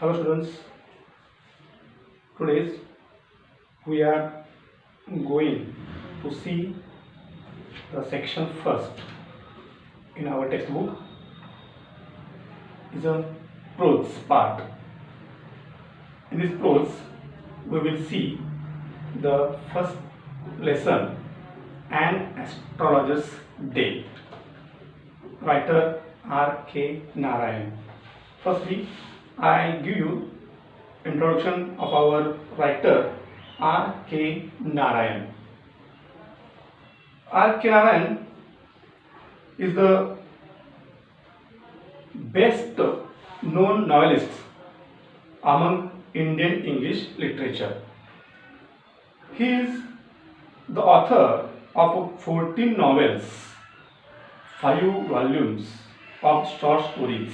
Hello students, today we are going to see the section first in our textbook is a prose part. In this prose we will see the first lesson, An Astrologer's Day. Writer K.D.Aniruddha. Firstly, I give you introduction of our writer K.D.Aniruddha. K.D.Aniruddha is the best known novelist among Indian English literature. He is the author of 14 novels, 5 volumes of short stories,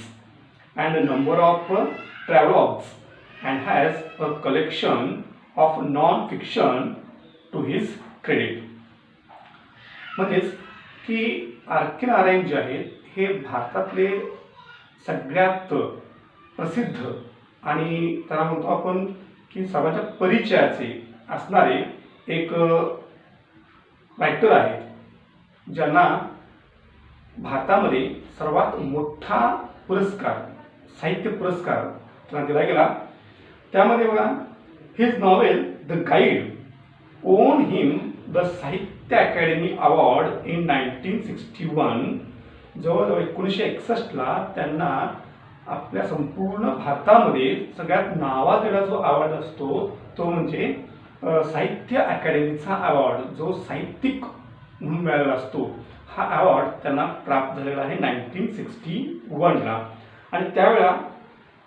and a number of travelogues, and has a collection of non-fiction to his credit. म्हणजेच की K.D.Aniruddha जे आहेत हे भारतातले सगळ्यात प्रसिद्ध आणि त्याला म्हणतो आपण की सर्वांच्या परिचयाचे असणारे एक रायटर आहेत, ज्यांना भारतामध्ये सर्वात मोठा पुरस्कार साहित्य पुरस्कार त्यांना दिला गेला. त्यामध्ये बघा, his novel the guide on him the साहित्य अकॅडमी अवॉर्ड इन 1961. जवळजवळ 1961ला त्यांना आपल्या संपूर्ण भारतामध्ये सगळ्यात नावाजलेला जो अवॉर्ड असतो तो म्हणजे साहित्य अकॅडमीचा अवॉर्ड, जो साहित्यिक म्हणून मिळालेला असतो, हा अवॉर्ड त्यांना प्राप्त झालेला आहे 1961ला. आणि त्यावेळेला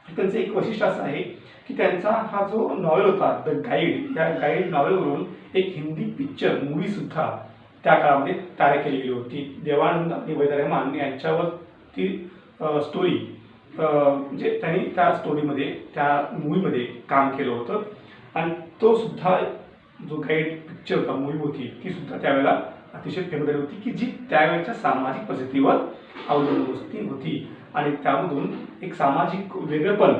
त्यांचं एक वैशिष्ट्य असं आहे की त्यांचा हा जो नॉवेल होता द गाईड, या गाईड नॉवेलवरून एक हिंदी पिक्चर मूवीसुद्धा त्या काळामध्ये तयार केली गेली होती. देवानंद आणि वैद रहमान यांच्यावर ती स्टोरी म्हणजे त्यांनी त्या स्टोरीमध्ये त्या मूवीमध्ये काम केलं होतं. आणि तो सुद्धा जो गाईड पिक्चर होता, मूवी होती, ती सुद्धा त्यावेळेला अतिशय फेमस झाली होती, की जी त्यावेळेच्या सामाजिक परिस्थितीवर अवलंबून होती. आणि त्यामधून एक सामाजिक वेगळेपण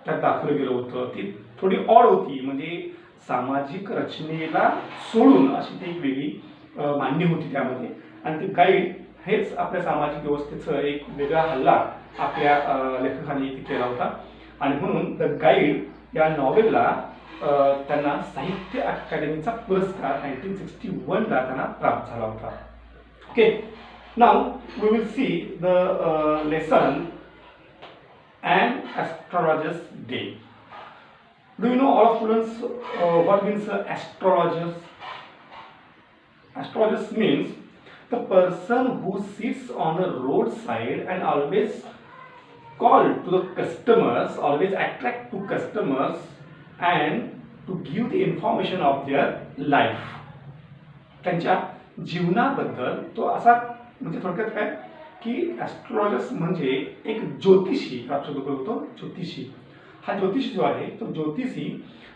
त्यात दाखवलं गेलं होतं. ती थोडी ऑड होती, म्हणजे सामाजिक रचनेला सोडून अशी ती एक वेगळी मांडणी होती त्यामध्ये. आणि ते गाईड हेच आपल्या सामाजिक व्यवस्थेचं एक वेगळा हल्ला आपल्या लेखकाने केला होता. आणि म्हणून द गाईड या नॉवेलला त्यांना साहित्य अकादमीचा पुरस्कार 1961ला त्यांना प्राप्त झाला होता. Okay, now we will see the lesson An Astrologers Day. Do you know, all students, what means astrologers? Astrologers means the person who sits on the roadside and always call to the customers, always attract to customers and to give the information of their life. त्यांच्या जीवनाबद्दल तो असा, म्हणजे थोडक्यात काय की astrologers म्हणजे एक ज्योतिषी, शब्द बोलतो ज्योतिषी. हा ज्योतिषी जो आहे तो ज्योतिषी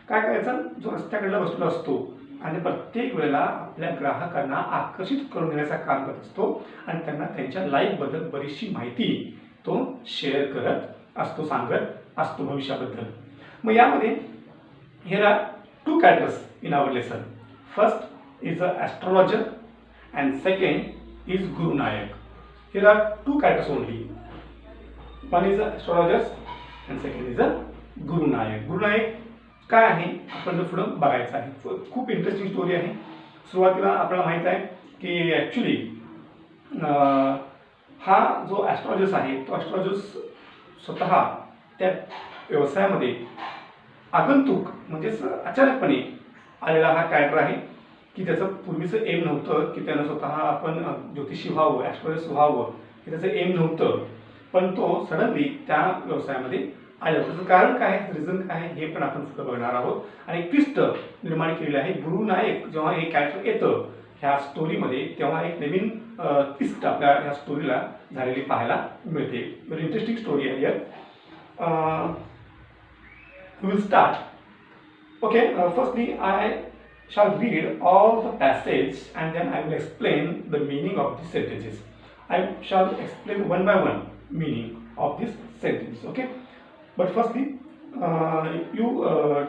काय करायचा, जो रस्त्याकडला बसलेला असतो आणि प्रत्येक वेळेला आपल्या ग्राहकांना आकर्षित करून घेण्याचं काम करत असतो आणि त्यांना त्यांच्या लाईफबद्दल बरीचशी माहिती तो शेअर करत असतो, सांगत असतो भविष्याबद्दल. मग यामध्ये here are 2 characters in our lesson. First is a astrologer and second is Guru Nayak. Here are 2 characters only. One is a astrologer and second is a Guru Nayak. Guru Nayak काय आहे आपण पुढं बघायचं आहे. खूप interesting story आहे. सुरुवातीला आपल्याला माहीत आहे की ॲक्च्युली हा जो ॲस्ट्रॉलॉजर्स आहे तो ॲस्ट्रॉलॉजर्स स्वतः त्या व्यवसायामध्ये आगंतुक म्हणजेच अचानकपणे आलेला हा कॅरेक्टर आहे, की त्याचं पूर्वीचं एम नव्हतं की त्यानं स्वतः आपण ज्योतिषी व्हावं, ॲस्ट्रॉलॉजर्स व्हावं, हे त्याचं एम नव्हतं. पण तो सडनली त्या व्यवसायामध्ये आलं. त्याचं कारण काय आहे, रिझन काय आहे, हे पण आपण पुढे बघणार आहोत. आणि एक ट्विस्ट निर्माण केलेलं आहे. गुरु नायक जेव्हा हे कॅरेक्टर येतं ह्या स्टोरीमध्ये, तेव्हा एक नवीन ट्विस्ट आपल्या ह्या स्टोरीला झालेली पाहायला मिळते. व्हेरी इंटरेस्टिंग स्टोरी आहे here. We will start. Okay, firstly I shall read all the passage and then I will explain the meaning of these sentences. I shall explain one by one meaning of this sentence. Okay, but firstly you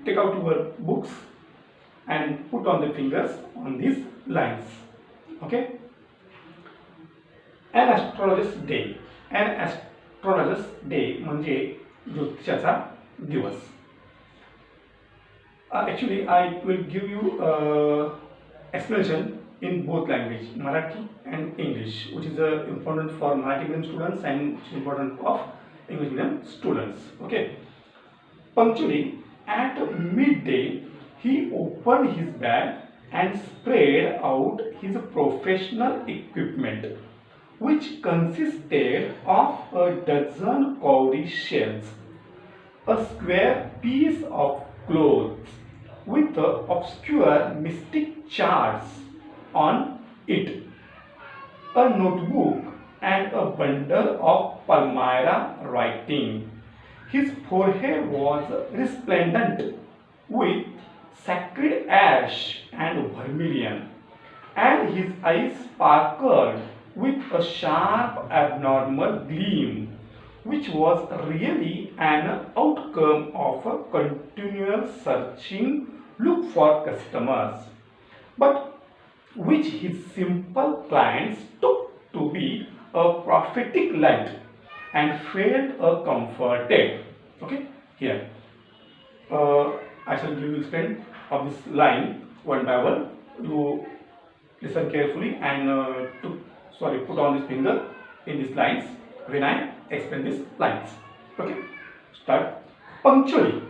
take out your books and put on the fingers on these lines. Okay. An astrologer's day. An astrologer's day म्हणजे ज्योतिषाचा दिवस. Actually, I will give you explanation in both language, Marathi and English, which is important for Marathi medium students and which is important of English medium students. Okay. Punctually at midday, he opened his bag and spread out his professional equipment, which consisted of a dozen cowrie shells, a square piece of cloth with obscure mystic charts on it, a notebook and a bundle of Palmyra writing. His forehead was resplendent with sacred ash and vermilion, and his eyes sparkled with a sharp abnormal gleam, which was really an outcome of a continual searching look for customers, but which his simple clients took to be a prophetic light and felt comforted. Okay, here I shall give you explain of this line one by one. You listen carefully and put on this finger in these lines when I explain these lines. Okay, start. Punctually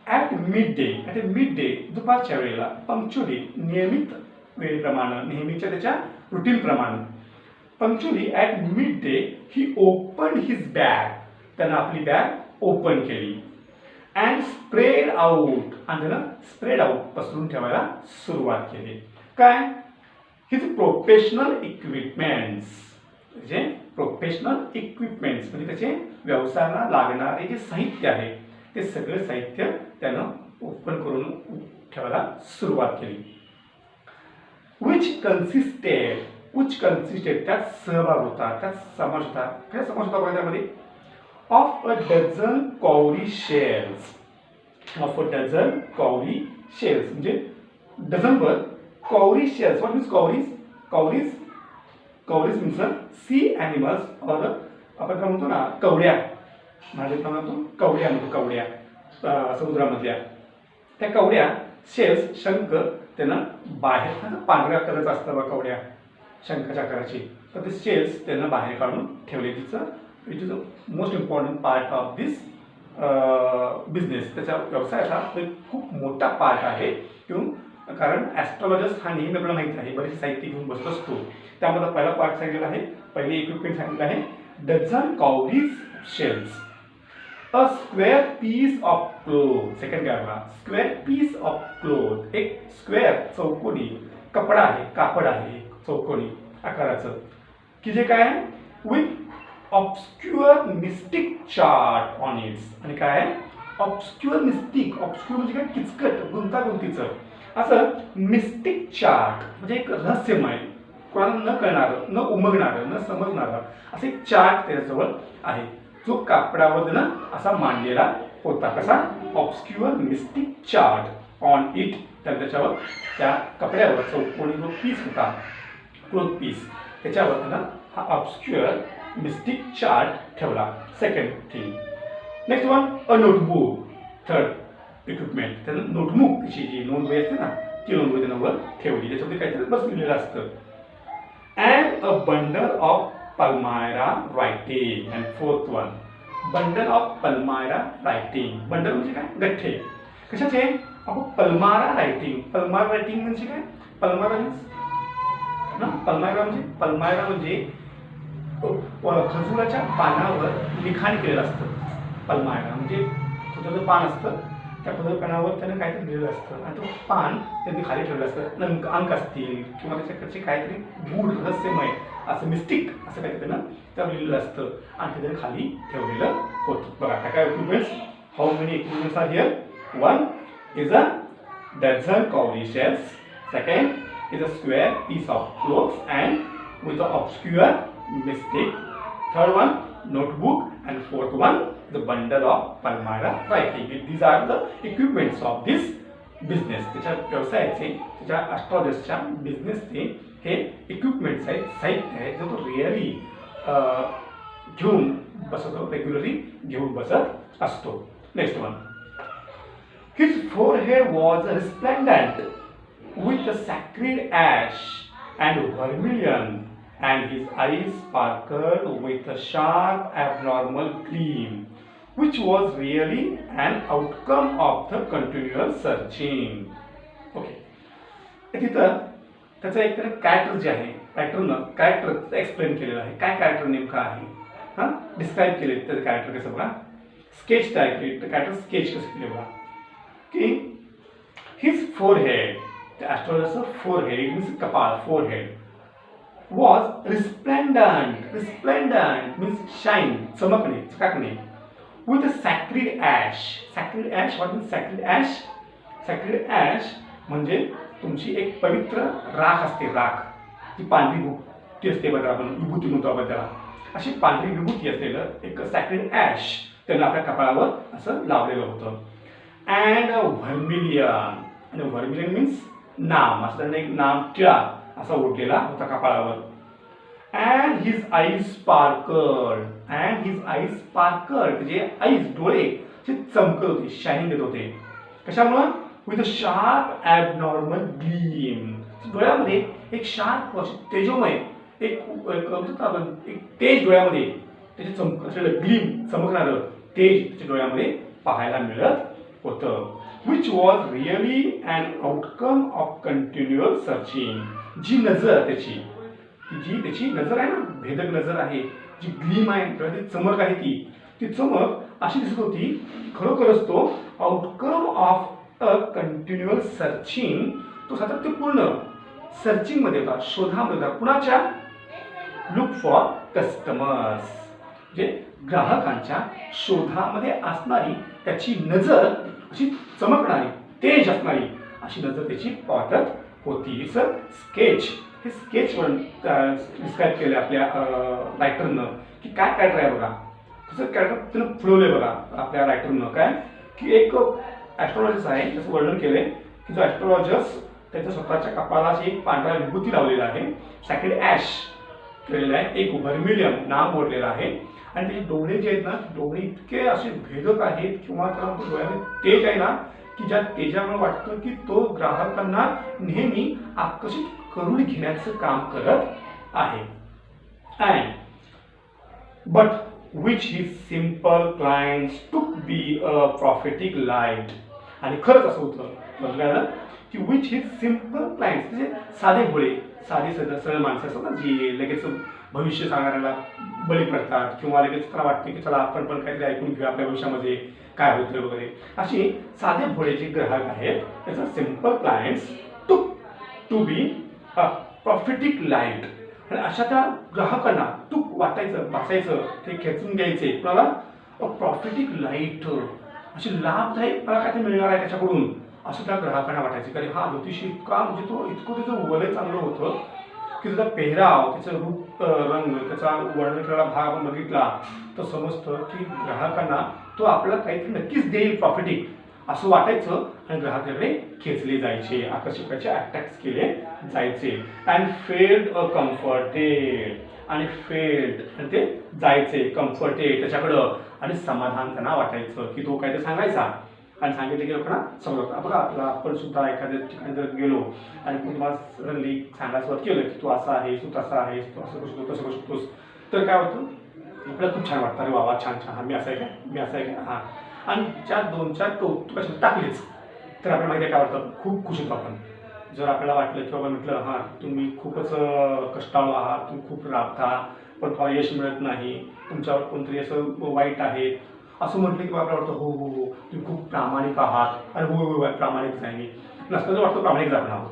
at midday. At midday दुपारच्या वेळेला punctually नियमित वेळेप्रमाणे नेहमीच्या त्याच्या routine प्रमाणे punctually at midday he opened his bag. त्याने आपली bag open केली and spread out आणि त्यानं स्प्रेड आउट पसरून ठेवायला सुरुवात केली. काय? his professional equipments. म्हणजे प्रोफेशनल इक्विपमेंट्स म्हणजे त्याचे व्यवसायाला लागणारे जे साहित्य आहे ते सगळे साहित्य त्यानं ओपन करून ठेवायला सुरुवात केली. which consisted त्यात सहभाग होता, त्यात समावेश होता. काय समावेश होता त्यामध्ये? of a dozen cowrie shells. of a dozen cowrie shells म्हणजे डझनभर cowrie shells. what means cowries? Cowries means sea animals or आपण काय म्हणतो ना कवड्या. माझ्यात म्हणतो कवड्या म्हणतो, कवड्या समुद्रामधल्या त्या कवड्या शेल्स शंख त्यांना बाहेर पांढऱ्या कलरचा असतं बघा कवड्या शंखाच्या आकाराची, तर ते शेल्स त्यांना बाहेर काढून ठेवले. तिचं it is a most important part of this business. त्याच्या व्यवसायाचा खूप मोठा पार्ट आहे. कारण ॲस्ट्रॉलॉजर्स हा नेहमी आपल्याला माहिती आहे बरेच साहित्य घेऊन बसत असतो. त्यामध्ये पहिला पार्ट सांगितलेला आहे, पहिले इक्विपमेंट सांगितलं आहे dozen cowries shells, a square piece of cloth. Second काय बघा, स्क्वेअर पीस ऑफ क्लोथ. एक स्क्वेअर चौकोनी कपडा आहे, कापड आहे चौकोनी आकाराचं, की जे काय with ऑब्स्क्युअर mistake chart on it's. आणि काय ऑब्स्क्युअर मिस्टिक, ऑब्स्क्युअर म्हणजे काय किचकट गुंतागुंतीचं असं मिस्टिक चार्ट म्हणजे एक रहस्यमय, कोणाला न कळणारं, न उमगणारं, न समजणारं असं एक चार्ट त्याच्याजवळ आहे, जो कापडावर ना असा मांडलेला होता. कसा? ऑब्स्क्युअर मिस्टिक चार्ट ऑन इट. तर त्याच्यावर त्या कपड्यावर चौकोनी जो पीस होता क्लोथ पीस त्याच्यावर ना हा ऑब्स्क्युअर मिस्टिक चार्ट ठेवला. Second thing. Next one a notebook. Third equipment. त्यानं नोटबुक जी नोंदवही असते ना ती नोंदवही त्यानं वर ठेवली, त्याच्यामध्ये काहीतरी बस लिहिलेलं असतं. And a bundle of Palmyra writing. And fourth one bundle of Palmyra writing. Bundle म्हणजे काय? गठ्ठे. कशाचे? आपण पल्मारा रायटिंग. पल्मारा रायटिंग म्हणजे काय? पल्मारा ना पल्मायरा म्हणजे खजुराच्या पानावर लिखाण केलेलं असतं. पल्मायरा म्हणजे छोटंसं पान असतं, त्या पानावर त्यानं काहीतरी लिहिलेलं असतं आणि तो पान त्यांनी खाली ठेवलं असतं. अंक असतील किंवा त्याच्याकडचे काहीतरी गूढ रहस्यमय असं मिस्टिक असं काहीतरी त्यांना त्यावर लिहिलेलं असतं आणि ते त्याने खाली ठेवलेलं होतं. बघा आता काय equipments, how many equipments are here? One is a dozen cowrie shells. Second is a square piece of cloth and with the obscure mystic third one notebook, and fourth one the bundle of palmyra writing. These are the equipments of this business. त्याच्या व्यवसायाचे, त्याच्या ॲस्ट्रॉलजर्सच्या बिझनेसचे हे equipments आहेत, साहित्य आहे, जो तो really घेऊन बसतो, रेग्युलरली घेऊन बसत असतो. Next one, his forehead was resplendent with a sacred ash and vermilion, and his eyes sparkled with a sharp abnormal gleam, which was really an outcome of the continual searching. Okay. तिथं त्याचं एक character जे आहे, रायटरनं character explain केलेलं आहे. काय character नेमकं आहे, हां डिस्क्राईब केले त्याचं कॅरेक्टर कसं बघा, स्केच तयार केली, तर कॅरेक्टर स्केच कसं केले बघा की his forehead, the astrologer's forehead, it means kapal, forehead, was resplendent. Resplendent means shine, चमकणे, चकाकणे, with a sacred ash. Sacred ash, what means sacred ash? Sacred ash म्हणजे तुमची एक पवित्र राख असते, राख, ती पांढरी विभूती असते बघा, आपण विभूती म्हणतो आपण त्याला, अशी पांढरी विभूती असलेलं एक सॅक्रेड ॲश त्यांना आपल्या कपाळावर असं लावलेलं होतं. अँड व्हर्मिलियन, आणि व्हर्मिलियन मीन्स नाम, असं त्यांना एक नाम टिळा असा ओढलेला होता कपाळावर. And his eyes sparkled, and his eyes sparkled, जे आईज डोळे जे चमकत होते, शायनिंग देत होते, कशामुळं, with a sharp abnormal gleam, डोळ्यामध्ये एक शार्प तेजोमय एक तेज डोळ्यामध्ये, त्याचे असलेलं ग्लीम, चमकणारं तेज त्याच्या डोळ्यामध्ये पाहायला मिळत होतं. Which was really an outcome of continual searching. जी नजर त्याची, जी त्याची नजर आहे ना, भेदक नजर आहे, जी ग्लीम आहे, ती चमक आहे, ती चमक अशी दिसत होती, खरोखरच तो आउटकम ऑफ अ कंटिन्युअल सर्चिंग, तो सातत्यपूर्ण सर्चिंगमध्ये होता, शोधामध्ये होता. कुणाच्या, लुक फॉर कस्टमर्स, जे ग्राहकांच्या शोधामध्ये असणारी त्याची नजर अशी चमकणारी, तेज असणारी अशी नजर त्याची पाहत होती. सर स्केच, हे स्केचवरून डिस्क्राईब केलं आपल्या रायटरनं की काय कॅरेक्टर आहे बघा, तसं कॅरेक्टर त्यानं फुलवलं बघा आपल्या रायटरनं. काय की एक ॲस्ट्रॉलॉजर्स आहे, त्याचं वर्णन केलंय की जो ॲस्ट्रॉलॉजर्स त्याच्या स्वतःच्या कपाळाची एक पांढरा विभूती लावलेला आहे, सॅक्रेड ॲश केलेलं आहे, एक व्हर्मिलियन नाम ओढलेलं आहे, आणि त्याचे डोळे जे आहेत ना, डोळे इतके असे भेदक आहेत किंवा त्याला डोळ्यामध्ये तेज आहे ना, की ज्या तेजामुळे वाटतं की तो ग्राहकांना नेहमी आकर्षित करून घेण्याचं काम करत आहे. And but which his simple clients टूक बी अ प्रॉफिटिक लाईट. आणि खरंच असं होतं बघायला की विच हिज सिम्पल क्लायंट्स, म्हणजे साधे भोळे, साधी सरळ माणसं असतात ना, जी लगेच भविष्य सांगणाऱ्याला बळी पडतात किंवा लगेच त्याला वाटते की चला आपण पण काहीतरी ऐकून घेऊ आपल्या भविष्यामध्ये काय होतं वगैरे, अशी साधे भोळे जे ग्राहक आहेत त्याचा simple clients to be a prophetic light. आणि अशा त्या ग्राहकांना टूक वाटायचं, बसायचं, ते खेचून घ्यायचे, कोणाला, अ प्रॉफिटिक लाईट, अशी लाभदायक मला काय ते मिळणार आहे त्याच्याकडून, असं त्या ग्राहकांना वाटायचं. कारण हा ज्योतिषी इतका, म्हणजे तो इतकं त्याचं वलय चांगलं होतं की त्याचा पेहराव, त्याचं रूप रंग, त्याचा वर्णन केलेला भाग आपण बघितला तर समजतं की ग्राहकांना तो आपल्याला काहीतरी नक्कीच देईल प्रॉफिटिक असं वाटायचं, आणि ग्राहकाकडे खेचले जायचे, आकर्षकाचे अट्रॅक्ट केले जायचे. अँड फेल्ड अ कम्फर्टेड, आणि फेल्ड, आणि ते जायचे कम्फर्टेड त्याच्याकडं, आणि समाधान त्यांना वाटायचं की तो काहीतरी सांगायचा, आणि सांगितलं की लोकांना समजतं. बघा आपला आपण सुद्धा एखाद्या ठिकाणी जर गेलो आणि तुम्हाला सडनली सांगायला सुरुवात केलं की तू असा आहेस, तू तसा आहेस, तू असं करू शकतो, तसं करू शकतोस, तर काय होतं, आपल्याला खूप छान वाटतं, अरे वा छान छान, हा मी असं आहे काय, मी असं आहे काय, हां. आणि ज्या 2-4 कौतुकाशी टाकलेच तर आपल्याला माहिती आहे काय वाटतं, खूप खुश होतो आपण. जर आपल्याला वाटलं किंवा म्हटलं हां तुम्ही खूपच कष्टाळू आहात, तुम्ही खूप राबता पण तुम्हाला यश मिळत नाही, तुमच्यावर कोणतरी असं वाईट आहे असं म्हटलं की आपल्याला वाटतं हो हो हो तुम्ही खूप प्रामाणिक आहात, आणि हो हो प्रामाणिक आहे मी नसतं, वाटतं प्रामाणिक आपण आहोत.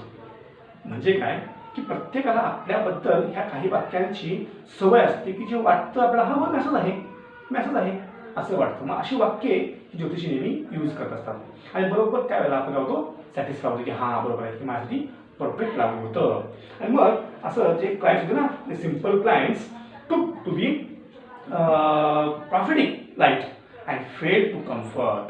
म्हणजे काय की प्रत्येकाला आपल्याबद्दल ह्या काही वाक्यांची सवय असते की जे वाटतं आपल्याला हा हो मॅसेज आहे, मॅसेज आहे असं वाटतं. मग अशी वाक्ये ज्योतिषी नेहमी यूज करत असतात, आणि बरोबर त्यावेळेला आपण होतो सॅटिस्फाय होतो की हां बरोबर आहे की माझ्यासाठी परफेक्ट लागू होतं. आणि मग असं जे क्लायंट्स होते ना, ते simple clients to be prophetic light and failed to comfort.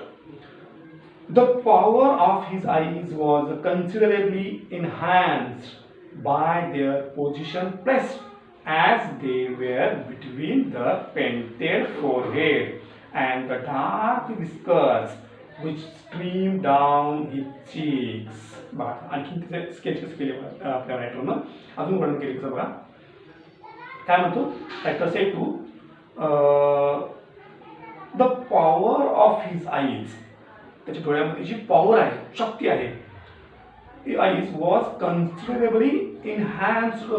The power of his eyes was considerably enhanced by their position placed as they were between the painted forehead and the dark whiskers which streamed down his cheeks. बघा आणखी तिथे sketch कसं केले आपल्या रायटरनं अजून वर्णन केले कसं बघा काय म्हणतो writer said to the power of his eyes त्याच्या डोळ्यामध्ये जी पॉवर आहे शक्ती आहे ती आईज वॉज कन्सिडरेबली इनहॅन्स्ड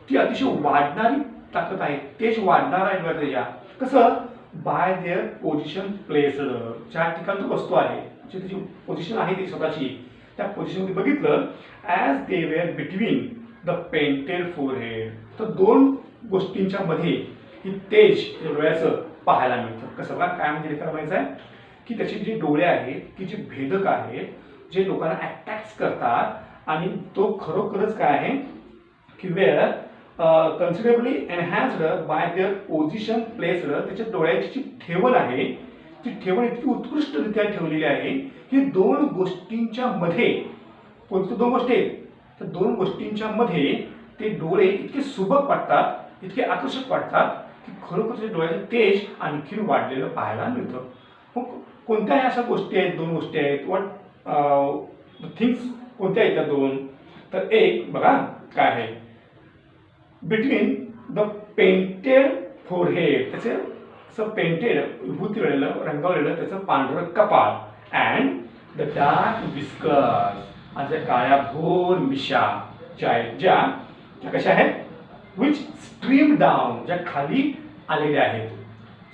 ती अतिशय वाढणारी ताकद आहे तेच वाढणार आहे डोळ्यात त्याच्या कसं बाय देअर पोझिशन प्लेस्ड ज्या ठिकाणी तो बसतो आहे जी त्याची पोझिशन आहे ती स्वतःची त्या पोझिशनमध्ये बघितलं as they were between the painted forehead तर दोन गोष्टींच्या मध्ये ही तेज डोळ्याचं पाहायला मिळतं कसं बघा काय म्हणजे करायचं आहे की त्याचे जे डोळे आहेत की जे भेदक आहेत जे लोकांना अट्रॅक्ट करतात आणि तो खरोखरच काय आहे की were considerably enhanced by their position placed त्याच्या डोळ्याची जी ठेवण आहे ती ठेवण इतकी उत्कृष्टरित्या ठेवलेली आहे की दोन गोष्टींच्या मध्ये कोणत्या दोन गोष्टी आहेत तर दोन गोष्टींच्या मध्ये ते डोळे इतके सुबक वाटतात इतके आकर्षक वाटतात की खरोखर त्या डोळ्याचे तेज आणखीन वाढलेलं पाहायला मिळतं मग कोणत्या अशा गोष्टी आहेत दोन गोष्टी आहेत वॉट थिंग्स कोणत्या आहेत त्या दोन तर एक बघा काय आहे बिटवीन द पेंटेड फोरहेड त्याचे असं पेंटेड विभूती वेळेलं रंगवलेलं त्याचं पांढरं कपाळ अँड द डार्क विस्कर्स आणि त्या काळ्या भोर मिशा ज्या आहेत ज्या कशा आहेत विच स्ट्रीम डाऊन ज्या खाली आलेल्या आहेत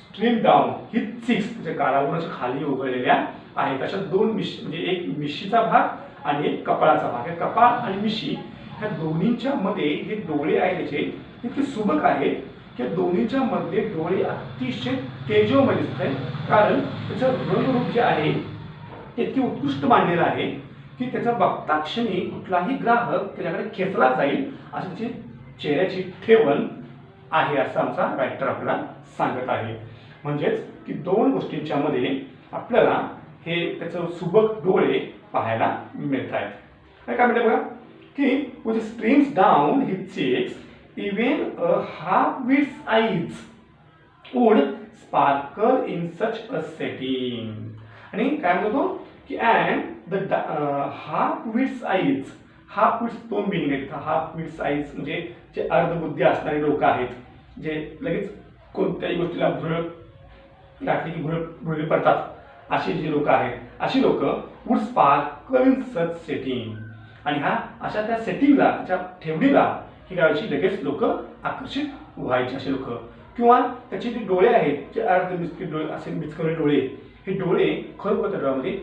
स्ट्रीम डाऊन ही सिक्स त्याच्या काळावरून खाली उघडलेल्या आहेत अशा दोन मिशी म्हणजे एक मिशीचा भाग आणि एक कपाळाचा भाग आहे कपाळ आणि मिशी ह्या दोन्हींच्या मध्ये जे डोळे आहेत त्याचे इतके सुबक आहेत की दोन्हींच्या मध्ये डोळे अतिशय तेजोमय दिसत आहेत कारण त्याचं रंगरूप जे आहे ते इतके उत्कृष्ट मांडलेलं आहे की त्याचा बघता क्षणी कुठलाही ग्राहक त्याच्याकडे खेचला जाईल असं त्याची चेहऱ्याची ठेवण आहे असं आमचा रायटर आपल्याला सांगत आहे म्हणजेच की दोन गोष्टींच्या मध्ये आपल्याला हे त्याचं सुबक डोळे पाहायला मिळत आहेत काय म्हणते बघा की which streams down his cheeks, even a half-wit's eyes would sparkle in such a setting. आणि काय म्हणतो की and the half-wit's eyes, half-wits दोन मिनिंग आहेत half-wit's eyes म्हणजे जे अर्धबुद्धी असणारे लोक आहेत जे लगेच कोणत्याही गोष्टीला भुरळ गाठली की भुरळी पडतात अशी जी लोक आहेत अशी लोक would sparkle in such setting आणि हा अशा त्या सेटिंगला त्याच्या ठेवणीला ही गावाची लगेच लोक आकर्षित व्हायचे असे लोक किंवा त्याचे जे डोळे आहेत जे अर्ध मिचके डोळे असे मिचकवलेले डोळे हे डोळे खरोखर त्या डोळ्यामध्ये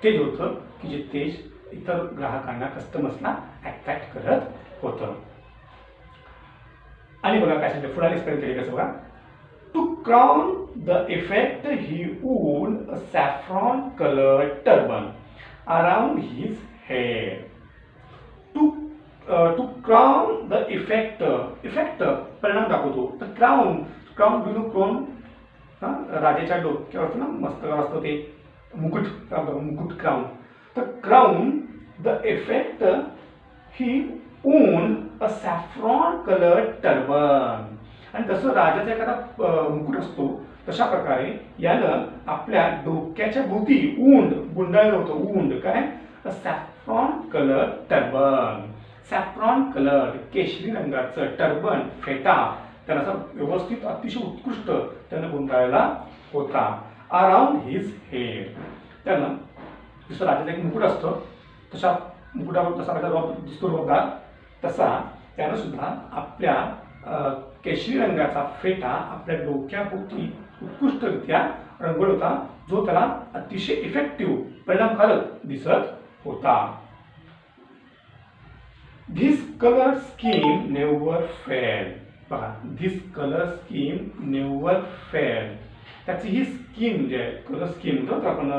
तेज होतं की जे तेज इतर ग्राहकांना कस्टमर्सना अट्रॅक्ट करत होतं आणि बघा काय सांगते पुढे एक्सप्लेन केले कसं बघा to crown the effect he wound a saffron colour turban around his head to crown the effect परिणाम दाखवतो तर क्राउन डू नो क्राउन राजाच्या डोक्यावर असतं ना मस्तकावर असतं ते मुकुट क्राउन तर crown the effect he own a saffron colour turban आणि जसं राजाचा एखादा मुकुट असतो तशा प्रकारे यानं आपल्या डोक्याच्या भोवती गुंडाळलं होतं काय saffron colour turban saffron colour केशरी रंगाचं टर्बन फेटा त्याला असं व्यवस्थित अतिशय उत्कृष्ट त्यानं गुंडाळला होता अराउंड हिज हेड त्यानं जसं राजाचा एक मुकुट असतं तशा मुकुटावर तसा राजा दिसतो रोबदार तसा त्यानं सुद्धा आपल्या केशरी रंगाचा फेटा आपल्या डोक्याभोवती उत्कृष्टरित्या रंगवला होता जो त्याला अतिशय इफेक्टिव्ह परिणामकारक दिसत होता This color scheme never failed. बघा this color scheme never failed. त्याची ही स्कीम जे आहे कलर स्कीम म्हणतो आपण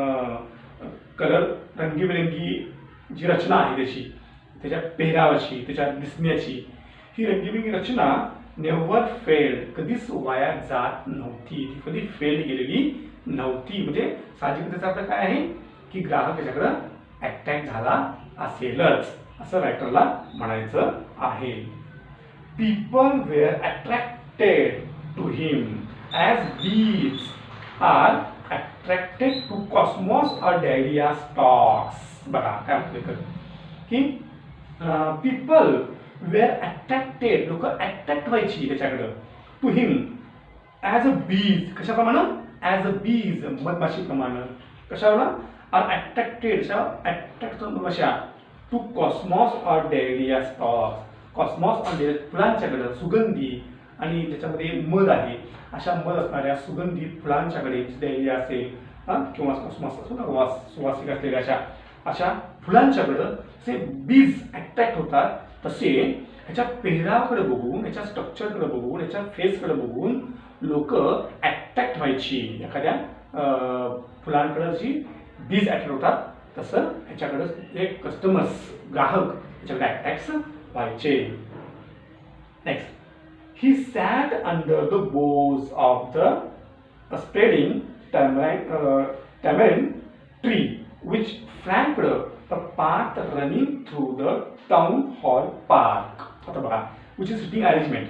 कलर रंगीबेरंगी जी रचना आहे त्याची त्याच्या पेहरावाची त्याच्या दिसण्याची ही रंगीबेरंगी रचना नेव्हर फेल्ड, कधीच वाया जात नव्हती, ती कधी फेल्ड गेलेली नव्हती. म्हणजे साहजिक त्याचा अर्थ काय आहे की ग्राहक त्याच्याकडे अट्रॅक्ट झाला असेलच, असं रायटरला म्हणायचं आहे. People were attracted to him as bees are attracted to cosmos or dahlia stalks. बघा काय म्हणतो की पीपल वेअर अट्रॅक्टेड, लोक अट्रॅक्ट व्हायची त्याच्याकडं, टू हिम ॲज अ बीज, कशाप्रमाणे, ॲज अ बीज मधमाशीप्रमाणे, कशावर, आर अट्रॅक्टेड, अट्रॅक्ट कशा, to cosmos or dahlia stocks, cosmos or फुलांच्याकडं, सुगंधी आणि त्याच्यामध्ये मध आहे अशा मध असणाऱ्या सुगंधी फुलांच्याकडे, डेलिया असेल किंवा कॉस्मॉस असो ना, सुवासिक असलेल्या अशा फुलांच्याकडं जे बीज अट्रॅक्ट होतात, तसे ह्याच्या पेहरावाकडे बघून, ह्याच्या स्ट्रक्चरकडे बघून, ह्याच्या फेसकडे बघून लोक अट्रॅक्ट व्हायची. एखाद्या फुलांकडे जी बीज अट्रॅक्ट होतात तसं ह्याच्याकडे एक कस्टमर्स, ग्राहक ह्याच्याकडे अट्रॅक्ट व्हायचे. Next, he sat under the boughs of the spreading tamarind tree which flanked the path running through the town hall park. आता बघा, which is sitting arrangement,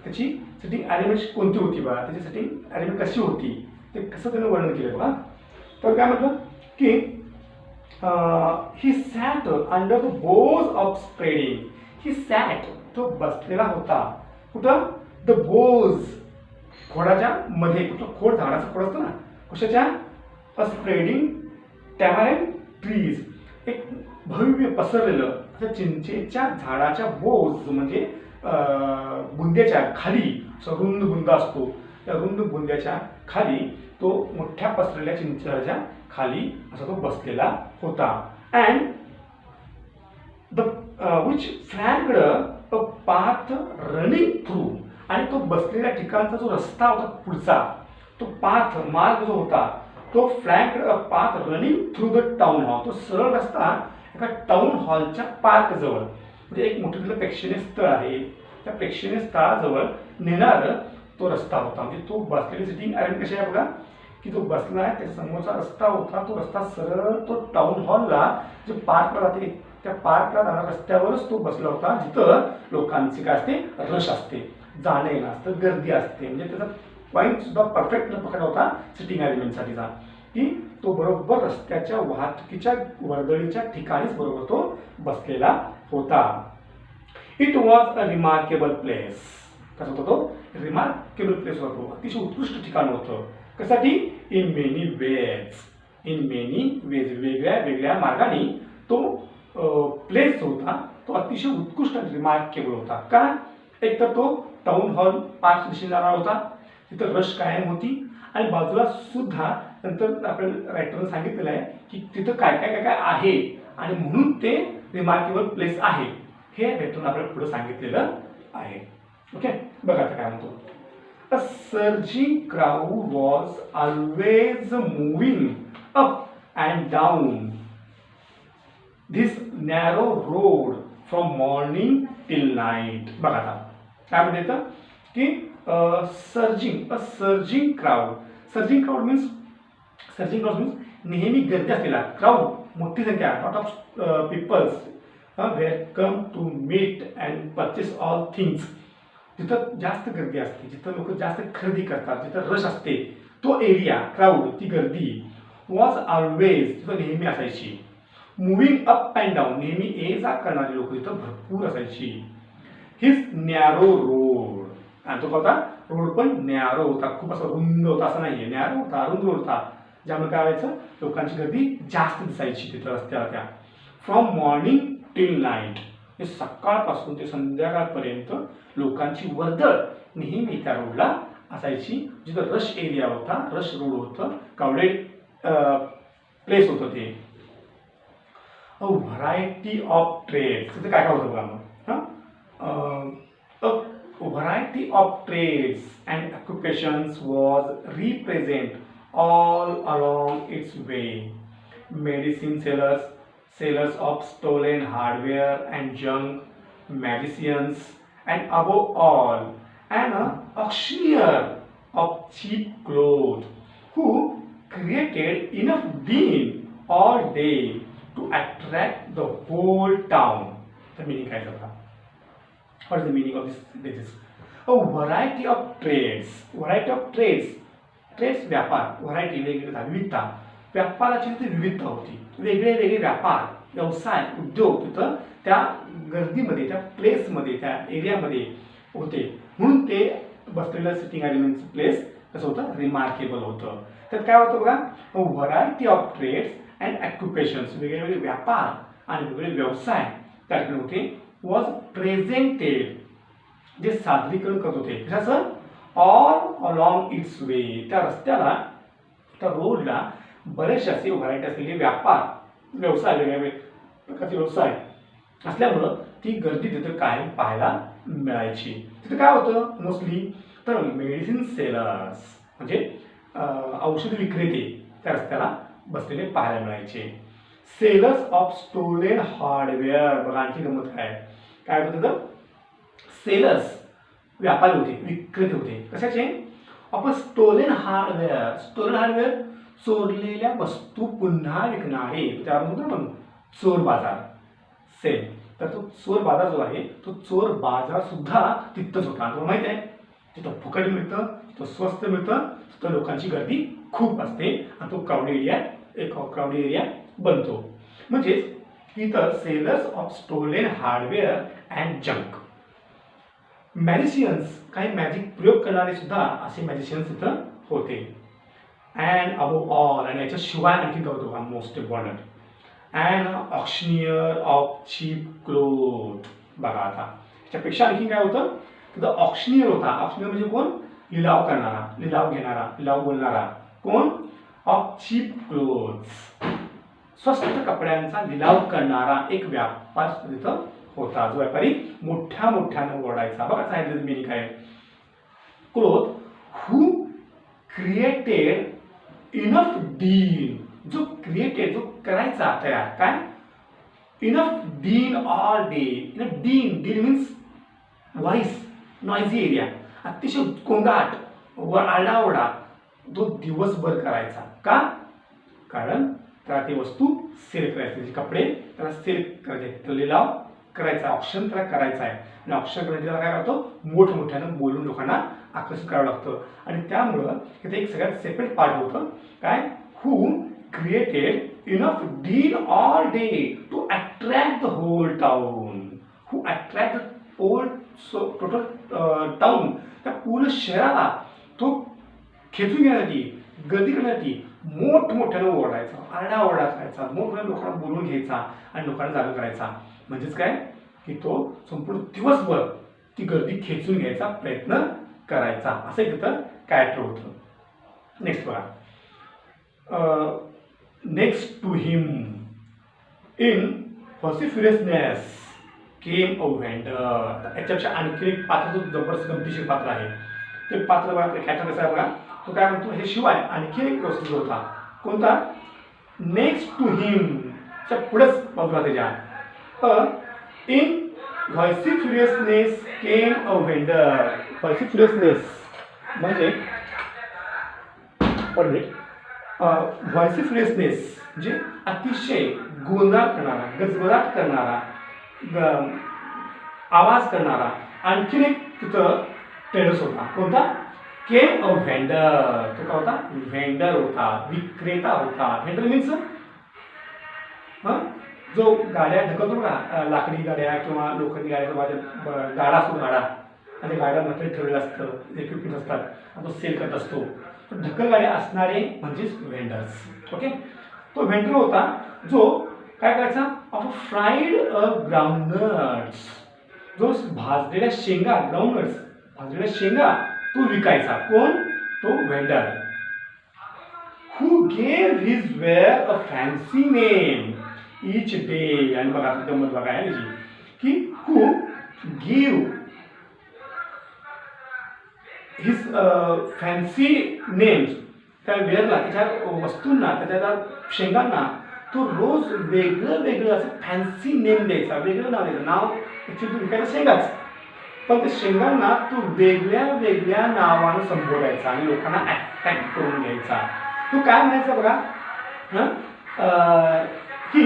त्याची सिटिंग अरेंजमेंट कोणती होती बघा, त्याची सिटिंग अरेंजमेंट कशी होती ते कसं त्यानं वर्णन केलं बघा. तर काय म्हटलं की he sat under the boughs of spreading, he sat, तो बसलेला होता कुठं, द बोज, खोडाच्या मध्ये, कुठं खोड, झाडाचं खोड असतं ना, कशाच्या, अ स्प्रेडिंग टॅमॅरिंड ट्रीज, एक भव्य पसरलेलं असं चिंचेच्या झाडाच्या बोज, म्हणजे बुंद्याच्या खाली, रुंद बुंदा असतो, त्या रुंद बुंद्याच्या खाली तो मोठ्या पसरलेल्या चिंचेच्या खाली असा तो बसलेला होता. And the which flanked a path running through, आणि तो बसलेल्या ठिकाणचा जो रस्ता होता पुढचा, तो पाथ, मार्ग जो होता, तो flanked a path running through the town hall, तो सरळ रस्ता एका टाउन हॉलच्या पार्क जवळ, म्हणजे एक मोठं तिथलं प्रेक्षणीय स्थळ आहे, त्या प्रेक्षणीय स्थळाजवळ नेणार तो रस्ता होता. म्हणजे तो बसलेली सिटिंग अरेंज कशी आहे बघा, की तो बसला आहे त्याच्या समोरचा रस्ता होता, तो रस्ता सरळ तो टाउन हॉलला जे पार्कला जाते त्या पार्कला जाणाऱ्या रस्त्यावरच तो बसला होता, जिथं लोकांची काय असते, रश असते, जाणं येणं असतं, गर्दी असते. म्हणजे त्याचा पॉईंट सुद्धा परफेक्ट पकडला होता सिटिंग अरेंजमेंटसाठीचा, की तो बरोबर रस्त्याच्या वाहतुकीच्या वर्दळीच्या ठिकाणीच बरोबर तो बसलेला होता. It was a remarkable place, कसं होतं तो, रिमार्केबल प्लेस होतो, अतिशय उत्कृष्ट ठिकाण होतं. कशासाठी, in many ways, in many ways, वेगळ्या वेगळ्या मार्गाने तो प्लेस होता, तो अतिशय उत्कृष्ट रिमार्केबल होता. का, एक तर तो टाउन हॉल पार्क दिशेने जाणार होता, तिथं रश कायम होती, आणि बाजूला सुद्धा नंतर आपल्या रायटरने सांगितलेलं आहे की तिथं काय काय काय काय आहे, आणि म्हणून ते रिमार्केबल प्लेस आहे, हे रायटरने आपल्याला पुढे सांगितलेलं आहे. ओके, बघा आता काय म्हणतो. A surging crowd was always moving up and down this narrow road from morning till night. बघा आता काय म्हणते की सर्जिंग क्राऊड मीन्स नेहमी गर्दी असलेला, क्राऊड मोठी संख्या, lot of peoples were come to meet and purchase all things, जिथं जास्त गर्दी असते, जिथं लोक जास्त खरेदी करतात, जिथं रश असते, तो एरिया, क्राऊड, ती गर्दी, वॉज ऑलवेज, तिथं नेहमी असायची. मुव्हिंग अप अँड डाऊन, नेहमी ये जा करणारी लोक तिथं भरपूर असायची. हिज नॅरो रोड, आणि तो होता रोड पण नॅरो होता, खूप असा रुंद होता असं नाहीये, नॅरो होता, रुंद रोड होता, ज्यामुळे काय व्हायचं, लोकांची गर्दी जास्त दिसायची तिथं रस्त्यावर त्या. फ्रॉम मॉर्निंग टिल नाईट, हे सकाळपासून ते संध्याकाळपर्यंत लोकांची वर्दळ नेहमी त्या रोडला असायची, जिथं रश एरिया होता, रश रोड होतं, क्राउडेड प्लेस होतं ते. अ व्हरायटी ऑफ ट्रेड्स, तिथे काय काय होतं बघा मग, a variety of trades and occupations was represent all along its way. Medicine sellers, sellers of stolen hardware and junk, magicians, and above all, an auctioneer of cheap clothes who created enough din all day to attract the whole town. The meaning काय झाला? What is the meaning of this? A variety of trades. Variety of trades. Trades व्यापार, variety वेगवेगळा विविधता, व्यापाराची तिथे विविधता होती. वेगळे वेगळे व्यापार, व्यवसाय, उद्योग तिथं त्या गर्दीमध्ये, त्या प्लेसमध्ये, त्या एरियामध्ये होते. म्हणून ते बसलेलं सिटिंग अरेंजमेंटचं प्लेस कसं होतं? रिमार्केबल होतं. तर काय होतं बघा? व्हरायटी ऑफ ट्रेड्स अँड ऑक्युपेशन्स, वेगवेगळे व्यापार आणि वेगवेगळे व्यवसाय त्या ठिकाणी होते. वॉज प्रेझेंटेड, जे सादरीकरण करत होते कशाचं? ऑल अलॉंग इट्स वे, त्या रस्त्याला, त्या रोडला बरेचसे असे व्हरायटी असलेले व्यापार, व्यवसाय, वेगवेगळे प्रकारचे व्यवसाय असल्यामुळं ती गर्दी तिथं कायम पाहायला मिळायची. तिथं काय होतं मोस्टली? तर मेडिसिन सेलर्स म्हणजे औषध विक्रेते त्या रस्त्याला बसलेले पाहायला मिळायचे. सेलर्स ऑफ स्टोलेन हार्डवेअर, बघा आणखी गंमत काय होतं तिथं? सेलर्स व्यापारी होते, विक्रेते होते. कशाचे? Of stolen hardware. Stolen hardware, चोरलेल्या वस्तू पुन्हा विकणारे, त्यावर म्हणतो आपण चोर बाजार, सेल. तर तो चोर बाजार जो आहे तो चोर बाजार सुद्धा तिथंच होता. तुम्हाला माहिती आहे, तिथं फुकट मिळतं, तिथं स्वस्त मिळतं, तिथं लोकांची गर्दी खूप असते आणि तो क्राउडी एरिया, एक क्राउडी एरिया बनतो. म्हणजेच इथं sellers of stolen hardware and junk. Magicians, काही मॅजिक प्रयोग करणारे सुद्धा असे मॅजिशियन्स इथं होते. अँड अबोव ऑल, आणि याच्याशिवाय आणखी काय होतं? Most important, and auctioneer of cheap cloth. बघा आता याच्यापेक्षा आणखी काय होतं? तिथं ऑक्शनियर होता. ऑक्शनियर म्हणजे कोण? लिलाव करणारा, लिलाव घेणारा, लिलाव बोलणारा. कोण? ऑफ चीप क्लोथ्स, स्वस्त कपड्यांचा लिलाव करणारा एक व्यापार तिथं होता. जो व्यापारी मोठ्या मोठ्यानं ओरडायचा. बघा सांगितलं मिनिंग काय? Cloth who created enough deal, जो क्रिएटेड, जो करायचा तयार, काय? Enough din all day. Enough din, deal means voice, noisy area, अतिशय गोंगाट, आरडाओरडा, तो दिवसभर करायचा. का? कारण त्याला ती वस्तू सेल करायची, कपडे त्याला सेल करायचे, लिलाव करायचा, ऑप्शन त्याला करायचा आहे. आणि ऑप्शन करण्याची त्याला काय करतो? मोठमोठ्यानं बोलून लोकांना आकर्षित करावं लागतं. आणि त्यामुळं इथे एक सगळ्यात सेपरेट पार्ट होतं काय? Who created enough deal all day to attract the whole town. Who attract the whole total town, त्या पूर्ण शहराला तो खेचून घेण्यासाठी, गर्दी करण्यासाठी मोठमोठ्यानं ओरडायचा, आरडाओरडा करायचा, मोठमोठ्या लोकांना बोलून घ्यायचा आणि लोकांना जागा करायचा. म्हणजेच काय? की तो संपूर्ण दिवसभर ती गर्दी खेचून घ्यायचा प्रयत्न करायचा. असं तिथं कॅरेक्टर होतं. नेक्स्ट बघा, next to him in vociferousness came a vendor. याच्यापेक्षा आणखी एक पात्र जो जबरदस्त गमतीशीर पात्र आहे. ते पात्र बघा, कॅरेक्टर कसं आहे बघा. तो काय म्हणतो? हे शिवाय आणखी एक गोष्ट होता. कोणता? नेक्स्ट टू हिम च्या पुढेच बाजूला त्याच्या in vociferousness came a vendor. व्हॉसिफ्युरसनेस म्हणजे व्हॉसिफ्युरसनेस म्हणजे अतिशय गोंगाट करणारा, गजबजाट करणारा, आवाज करणारा आणखीन एक तिथं ट्रेडर्स होता. कोणता? केम अ व्हेंडर. तो काय होता? व्हेंडर होता, विक्रेता होता. व्हेंडर मीन्स जो गाड्या ढकलतो बघा, लाकडी गाड्या किंवा लोखंडी गाड्या, गाडा असतो गाडा, आणि गाड्या मटेरियल ठेवलेलं असतं, इक्विपमेंट असतात, आणि तो सेल करत असतो. ढकल गाड्या असणारे म्हणजेच व्हेंडर्स. ओके, तो व्हेंडर होता जो काय करायचा? ऑफ फ्राईड ग्राउंडनट्स, जो भाजलेल्या शेंगा, ग्राउंडनट्स भाजलेल्या शेंगा तो विकायचा. कोण? तो व्हेंडर. हू गेव हिज वेअर अ फॅन्सी नेम each day. आणि बघा गंमत बघा आहे की who give his fancy names, त्या वेअरला, त्याच्या वस्तूंना, त्याच्या शेंगांना तो रोज वेगळं वेगळं असं फॅन्सी नेम द्यायचा, वेगळं नाव द्यायचं. नाव ॲक्च्युली विकायचं शेंगाच, पण त्या शेंगांना तू वेगळ्या वेगळ्या नावानं संबोधायचा आणि लोकांना अट्रॅक्ट करून घ्यायचा. तू काय म्हणायचं बघा, की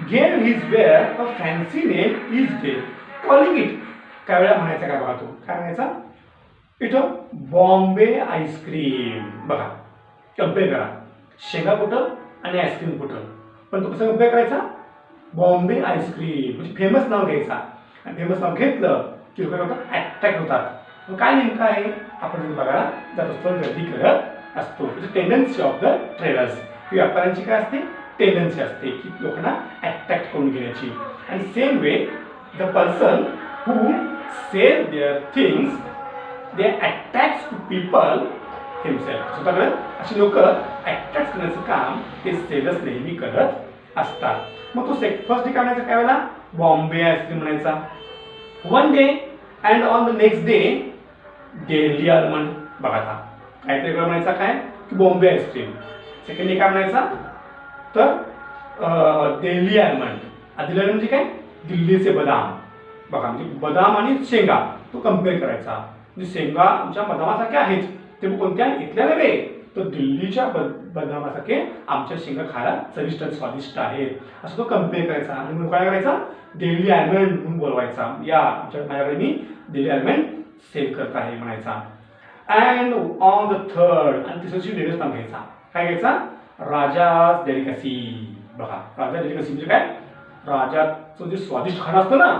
gave his wear a fancy name each day, calling it, काय वेळा म्हणायचा काय बघा, तू काय म्हणायचा, इट बॉम्बे आईस्क्रीम. बघा कम्पेअर करा, शेंगा कुठं आणि आईस्क्रीम कुठं, पण तो कसं कम्पेअर करायचा, बॉम्बे आईस्क्रीम म्हणजे फेमस नाव घ्यायचा. आणि फेमस नाव घेतलं की लोक अट्रॅक्ट होतात. मग काय नेमकं आहे, आपण बघायला जात असतो, गर्दी करत असतो. टेंडन्सी ऑफ द ट्रेडर्स, ही व्यापाऱ्यांची काय असते, टेंडन्सी असते की लोकांना अट्रॅक्ट करून घेण्याची. आणि same way the person who sell their things they attract to people himself. स्वतःकडे अशी लोक अट्रॅक्ट करण्याचं काम ते सेलर्स नेहमी करत असतात. मग तो फर्स्ट डे काय म्हणायचा, काय वेळेला बॉम्बे आईस्क्रीम म्हणायचा. One day and on the next day daily almond. बघा आता काहीतरी वेगळं म्हणायचा, काय की बॉम्बे आईस्क्रीम. सेकंड डे काय म्हणायचा, तर दिल्ली आलमंड. दिल्ली आलमंड म्हणजे काय, दिल्लीचे बदाम. बघा म्हणजे बदाम आणि शेंगा तो कम्पेअर करायचा. म्हणजे शेंगा आमच्या बदामासारख्या आहेत, ते कोणत्या इथल्या नव्हे, तर दिल्लीच्या बदामासारखे आमच्या शेंगा खायला चविष्ट स्वादिष्ट आहेत, असं तो कम्पेअर करायचा. आणि म्हणून काय करायचा, दिल्ली आलमंड म्हणून बोलवायचा. या माझ्याकडे मी दिल्ली आलमंड सेल करत आहे म्हणायचा. अँड ऑन द थर्ड, आणि तिसऱ्याची वेगळंच नाव घ्यायचा. काय घ्यायचा, राजाज डेलिकसी. बघा राजा डेलिकसी म्हणजे काय, राजाचं जे स्वादिष्ट खाणं असतं ना,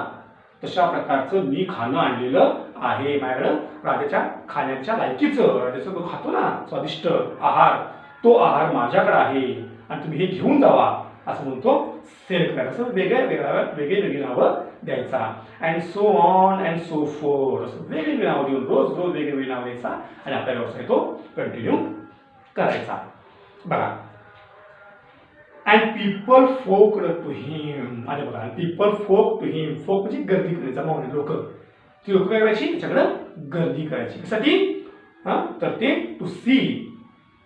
तशा प्रकारचं मी खाणं आणलेलं आहे माझ्याकडं, राजाच्या खाण्याच्या लायकीचं, राजाचं तो खातो ना स्वादिष्ट आहार, तो आहार माझ्याकडे आहे आणि तुम्ही हे घेऊन जावा, असं म्हणतो सेल करायचं. असं वेगळी नावं द्यायचा. And so on and so fourth, असं वेगवेगळी नावं देऊन रोज वेगवेगळी नावं द्यायचा आणि आपला व्यवसाय तो कंटिन्यू करायचा. बघा and people flock to him. आणि बघा people flock to him, flock म्हणजे गर्दी करायचा, मावळे लोक, ती लोक काय करायची, त्याच्याकडं गर्दी करायची. कशासाठी, तर ते to see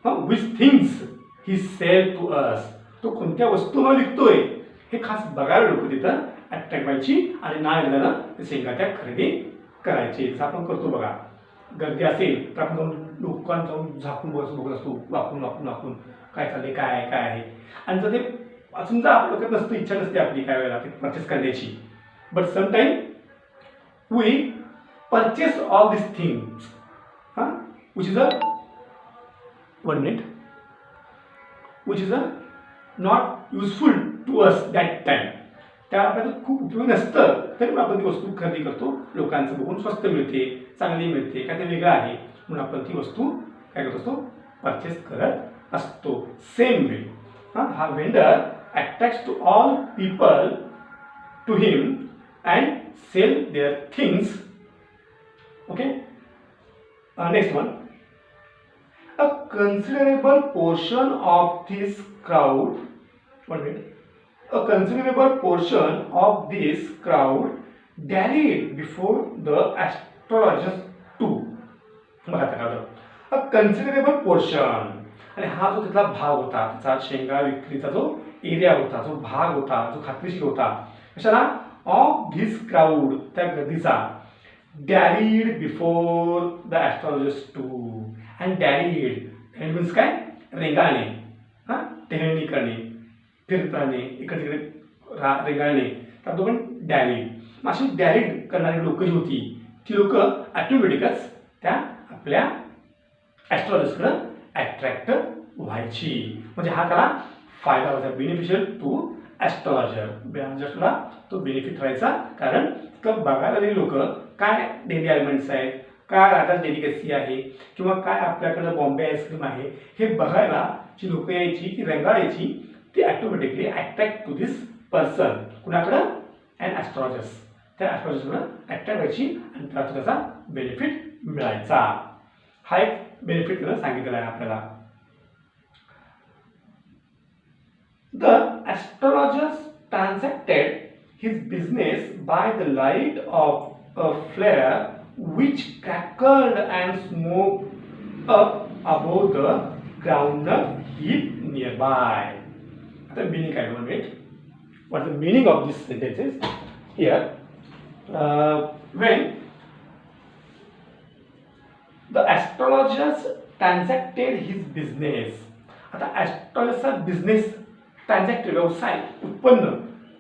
which things he sell to us, तो कोणत्या वस्तू मला विकतोय हे खास बघायला लोक तिथं अट्रॅक्ट व्हायची आणि ना एकदा ते शेंगा त्या खरेदी करायची. जसं आपण करतो बघा, गर्दी असेल तर आपण जाऊन लोकांना जाऊन झाकून बघत असतो, वाकून काय चाललंय, काय आहे. आणि जर ते समजा आपल्या डोक्यात नसतं, इच्छा नसते आपली काय वेळेला ते परचेस करण्याची, but sometime we purchase all this things which is a not useful to us that time. त्या आपल्याला खूप उपयोगी नसतं, तरी पण आपण ती वस्तू खरेदी करतो. लोकांचं बघून स्वस्त मिळते, चांगली मिळते, काय ते वेगळं आहे म्हणून आपण ती वस्तू काय करत असतो, परचेस करत असतो. सेम वे हा vendor attracts to all people to him and sell their things. Okay, next one, a considerable portion of this crowd, a considerable portion of this crowd dallied before the astrologers too. बघा काय होतं, a considerable portion, आणि हा जो तिथला भाग होता, त्याचा शेंगा विक्रीचा जो एरिया होता, जो भाग होता, जो खात्रीशीर होता, कशाला, ऑफ धिस क्राऊड, त्या गर्दीचा, dallied before the astrologers too. आणि डॅलिड मीन्स काय, रेंगाळणे, टेहळणी करणे, फिरताने इकडे तिकडे रेंगाळणे, तर तो पण डॅलिड. मग अशी डॅलिड करणारी लोक जी होती, ती लोक ऑटोमॅटिकच त्या आपल्या ॲस्ट्रॉलॉजर्सकडं अट्रॅक्ट व्हायची. म्हणजे हा त्याला फायदा व्हायचा, बेनिफिशियल टू ॲस्ट्रॉलॉजरला तो बेनिफिट व्हायचा. कारण तर बघायला लोक काय डेली एलिमेंट्स आहेत, काय राजा डेलिकसी आहे, किंवा काय आपल्याकडे बॉम्बे आईस्क्रीम आहे, हे बघायला जी लोक यायची, ती रंगाळायची, ती automatically attract to this person. कुणाकडं, अँड ॲस्ट्रॉलॉजर्स, त्या ॲस्ट्रॉलॉजरकडं अट्रॅक्ट व्हायची आणि त्याचा बेनिफिट मिळायचा. हा एक बेनिफिट त्याला सांगितलेला आहे आपल्याला. The astrologers transacted his business by the light of a flare which crackled and smoked up above the groundnut heap nearby. The meaning, I don't know what the meaning of this sentence is here. When the astrologers transacted his business. आता ॲस्ट्रॉलॉजरचा business ट्रान्झॅक्टेड व्यवसाय उत्पन्न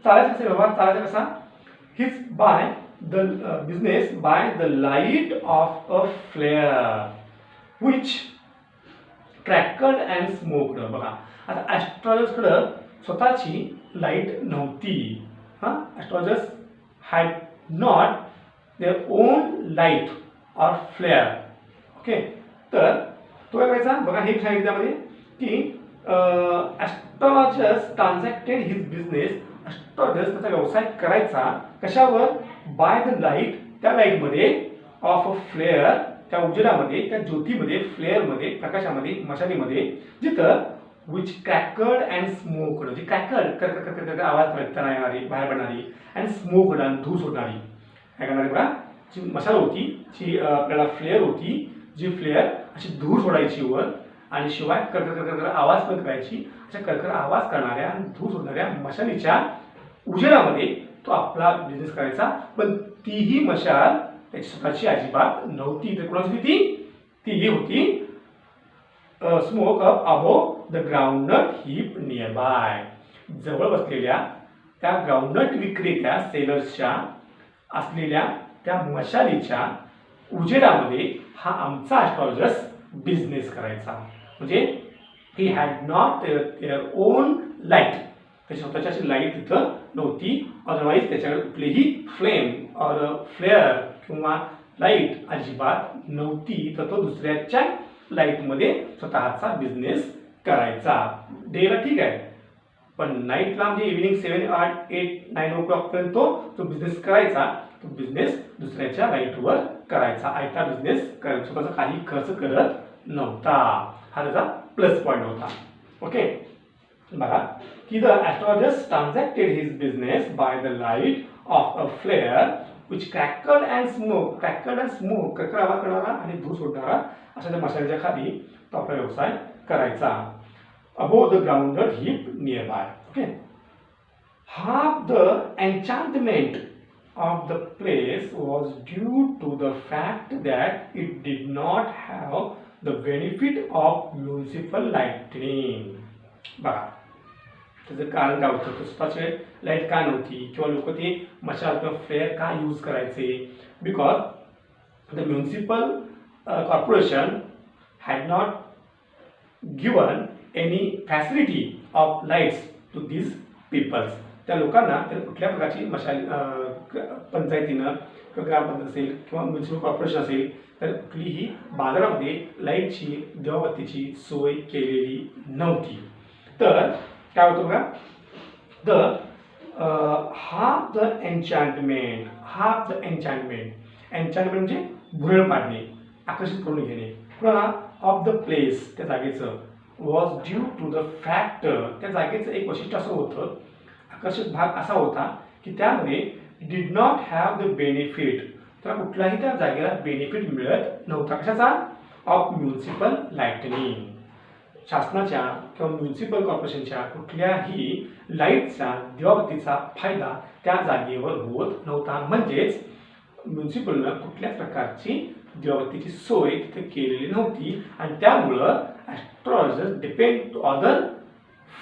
चालायचा कसा, व्यवहार चालायचा कसा, his by the business by the light of a flare which crackled and smoked. बघा आता ॲस्ट्रॉलजर्सकडं स्वतःची लाईट नव्हती. Astrologers had not their own light or flare. Okay, तर तो काय करायचा, बघा हे सांगितलं त्यामध्ये की ॲस्ट्रॉलजर्स ट्रान्झॅक्टेड हिज बिझनेस. ॲस्ट्रॉलजर्स त्याचा व्यवसाय करायचा कशावर, बाय द लाईट, त्या लाईटमध्ये, ऑफ अ फ्लेअर, त्या उजेडामध्ये, त्या ज्योतीमध्ये, फ्लेअरमध्ये, प्रकाशामध्ये, मशालीमध्ये, जिथं विच क्रॅकल्ड अँड स्मोक्ड, जी क्रॅकल्ड कर आवाज व्यक्तना येणारी, बाहेर पडणारी, अँड स्मोक्ड आणि धूर सोडणारी, काय करणारी बघा, जी मशाल होती, जी आपल्याला फ्लेअर होती, जी फ्लेअर अशी धूर सोडायची वर, आणि शिवाय कर आवाज पण करायची. अशा कर आवाज करणाऱ्या आणि धूर सोडणाऱ्या मशालीच्या उजेडामध्ये तो आपला बिझनेस करायचा. पण तीही मशाल त्याची स्वतःची अजिबात नव्हती. तर कोणाची होती ती होती smoke up above the groundnut heap near by. जवळ बसलेल्या त्या ग्राउंडनट विक्रेत्या सेलर्सच्या असलेल्या त्या मशालीच्या उजेडामध्ये हा आमचा ॲस्ट्रॉलजर्स बिझनेस करायचा. म्हणजे ही had not their own light, त्याची स्वतःची अशी लाईट तिथं नव्हती. अदरवाईज त्याच्याकडे कुठलीही फ्लेम ऑर फ्लेअर किंवा लाईट अजिबात नव्हती. तर तो दुसऱ्याच्या लाईटमध्ये स्वतःचा बिझनेस करायचा. डेला ठीक आहे, पण नाईटला म्हणजे इव्हिनिंग 7, 8, 8, 9 o'clock पर्यंत तो बिझनेस करायचा. तो बिझनेस दुसऱ्याच्या लाईटवर करायचा. आयता बिझनेस करायचा, स्वतःचा काही खर्च करत नव्हता. हा त्याचा प्लस पॉईंट होता. ओके, बघा की the astrologers transacted his business by the light of a flare which crackled and smoke. Crackled and smoke, crackle आवाज करणारा आणि धूर सोडणारा अशा त्या मशालीच्या खाली तो आपला व्यवसाय करायचा. Above the groundnut heap near by. Okay, half the enchantment of the place was due to the fact that it did not have the benefit of municipal lighting. बघा त्याचं कारण काय होतं, स्वतःचे लाईट का नव्हती किंवा लोक ते मशाल किंवा फ्लेअर का यूज करायचे. Because the municipal corporation had not given any facility of lights to this peoples. त्या लोकांना तर कुठल्या प्रकारची मशाल पंचायतीनं किंवा ग्रामपंचायत असेल किंवा म्युनिसिपल कॉर्पोरेशन असेल तर कुठलीही बाजारामध्ये लाईटची, दिवाबत्तीची सोय केलेली नव्हती. तर काय होतं बघा, हाफ द एन्चॅन्टमेंट. हाफ द एन्चॅन्टमेंट, एन्चॅन्टमेंट म्हणजे भुरळ पाडणे, आकर्षित करून घेणे कुणाला, ऑफ द प्लेस, त्या जागेचं, was due to the fact, त्या जागेचं एक वैशिष्ट्य असं होतं, आकर्षक भाग असा होता की त्यामध्ये did not have the benefit, तर कुठलाही त्या जागेला बेनिफिट मिळत नव्हता. कशाचा, ऑफ म्युनिसिपल लाईटनिंग, शासनाच्या किंवा म्युनिसिपल कॉर्पोरेशनच्या कुठल्याही लाईटचा, दिवाबत्तीचा फायदा त्या जागेवर होत नव्हता. म्हणजेच म्युनिसिपलनं कुठल्याच प्रकारची दिवाबत्तीची सोय तिथे केलेली नव्हती आणि त्यामुळं astrologers depend to other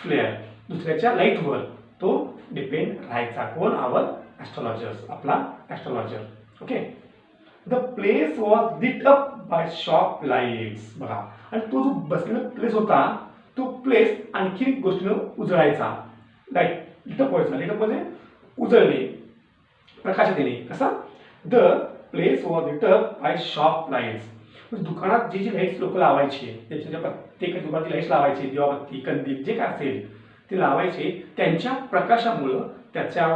flare, दुसऱ्याच्या लाईटवर तो डिपेंड राहायचा. कोण, आवर ॲस्ट्रॉलजर्स, आपला astrologer. Okay, the place was lit up by shop lights. बघा, आणि तो जो बसलेला प्लेस होता तो प्लेस आणखी गोष्टीनं उजळायचा. लाईट लिटअप व्हायचा, लिटअप म्हणजे उजळणे, प्रकाश देणे. कसा, the place was lit up by shop lights. दुकानात जे लाईट्स लोक लावायचे, त्याच्या प्रत्येक दुकानात लाईट्स लावायचे, दिवाबत्ती, कंदील जे काय असेल ते लावायचे, त्यांच्या प्रकाशामुळं त्याच्या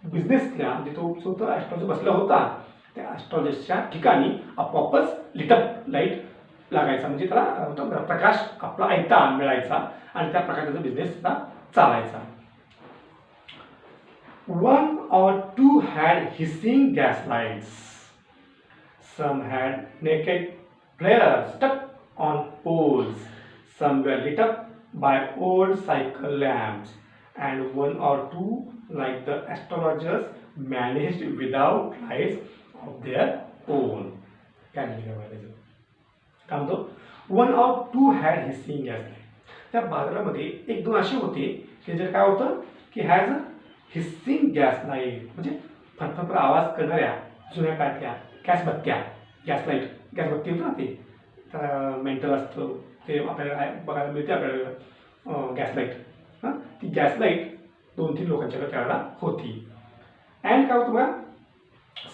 बिझनेसला, म्हणजे तो स्वतः ॲस्ट्रॉलजर बसला होता त्या ॲस्ट्रॉलजरच्या ठिकाणी आपोआपच लिटअप लाईट लागायचा. म्हणजे त्याला प्रकाश आपला ऐता मिळायचा आणि त्या प्रकाराचा बिझनेस चालायचा. One or two had hissing gas lights. Some had naked flares stuck on poles. Some were lit up by old cycle lamps, and one or two, like the astrologers, managed without lights of their own. काय म्हणतो, 1 or 2 had hissing gas light. त्या बाजारामध्ये 1-2 असे होते की जे काय होतं की हॅज हिस्सिंग गॅस लाईट, म्हणजे फरफर आवाज करणाऱ्या जुन्या काळातल्या गॅसबत्त्या, गॅस लाईट, गॅसबत्ती होतं ना ते, मेंटल असतं ते आपल्याला बघायला मिळते आपल्याला गॅस लाईट. हां, ती गॅस लाईट 2-3 लोकांच्याकडे त्यावेळेला होती. अँड काय होतं बघा,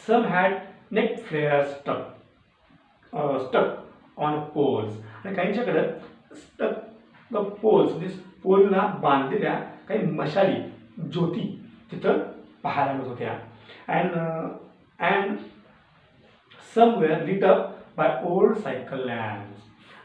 some had naked flare stuck on poles, आणि काहींच्याकडं स्टक द पोल्स म्हणजे पोलला बांधलेल्या काही मशाली, ज्योती तिथं पाहायला मिळत होत्या. And some were lit up by old cycle lamps,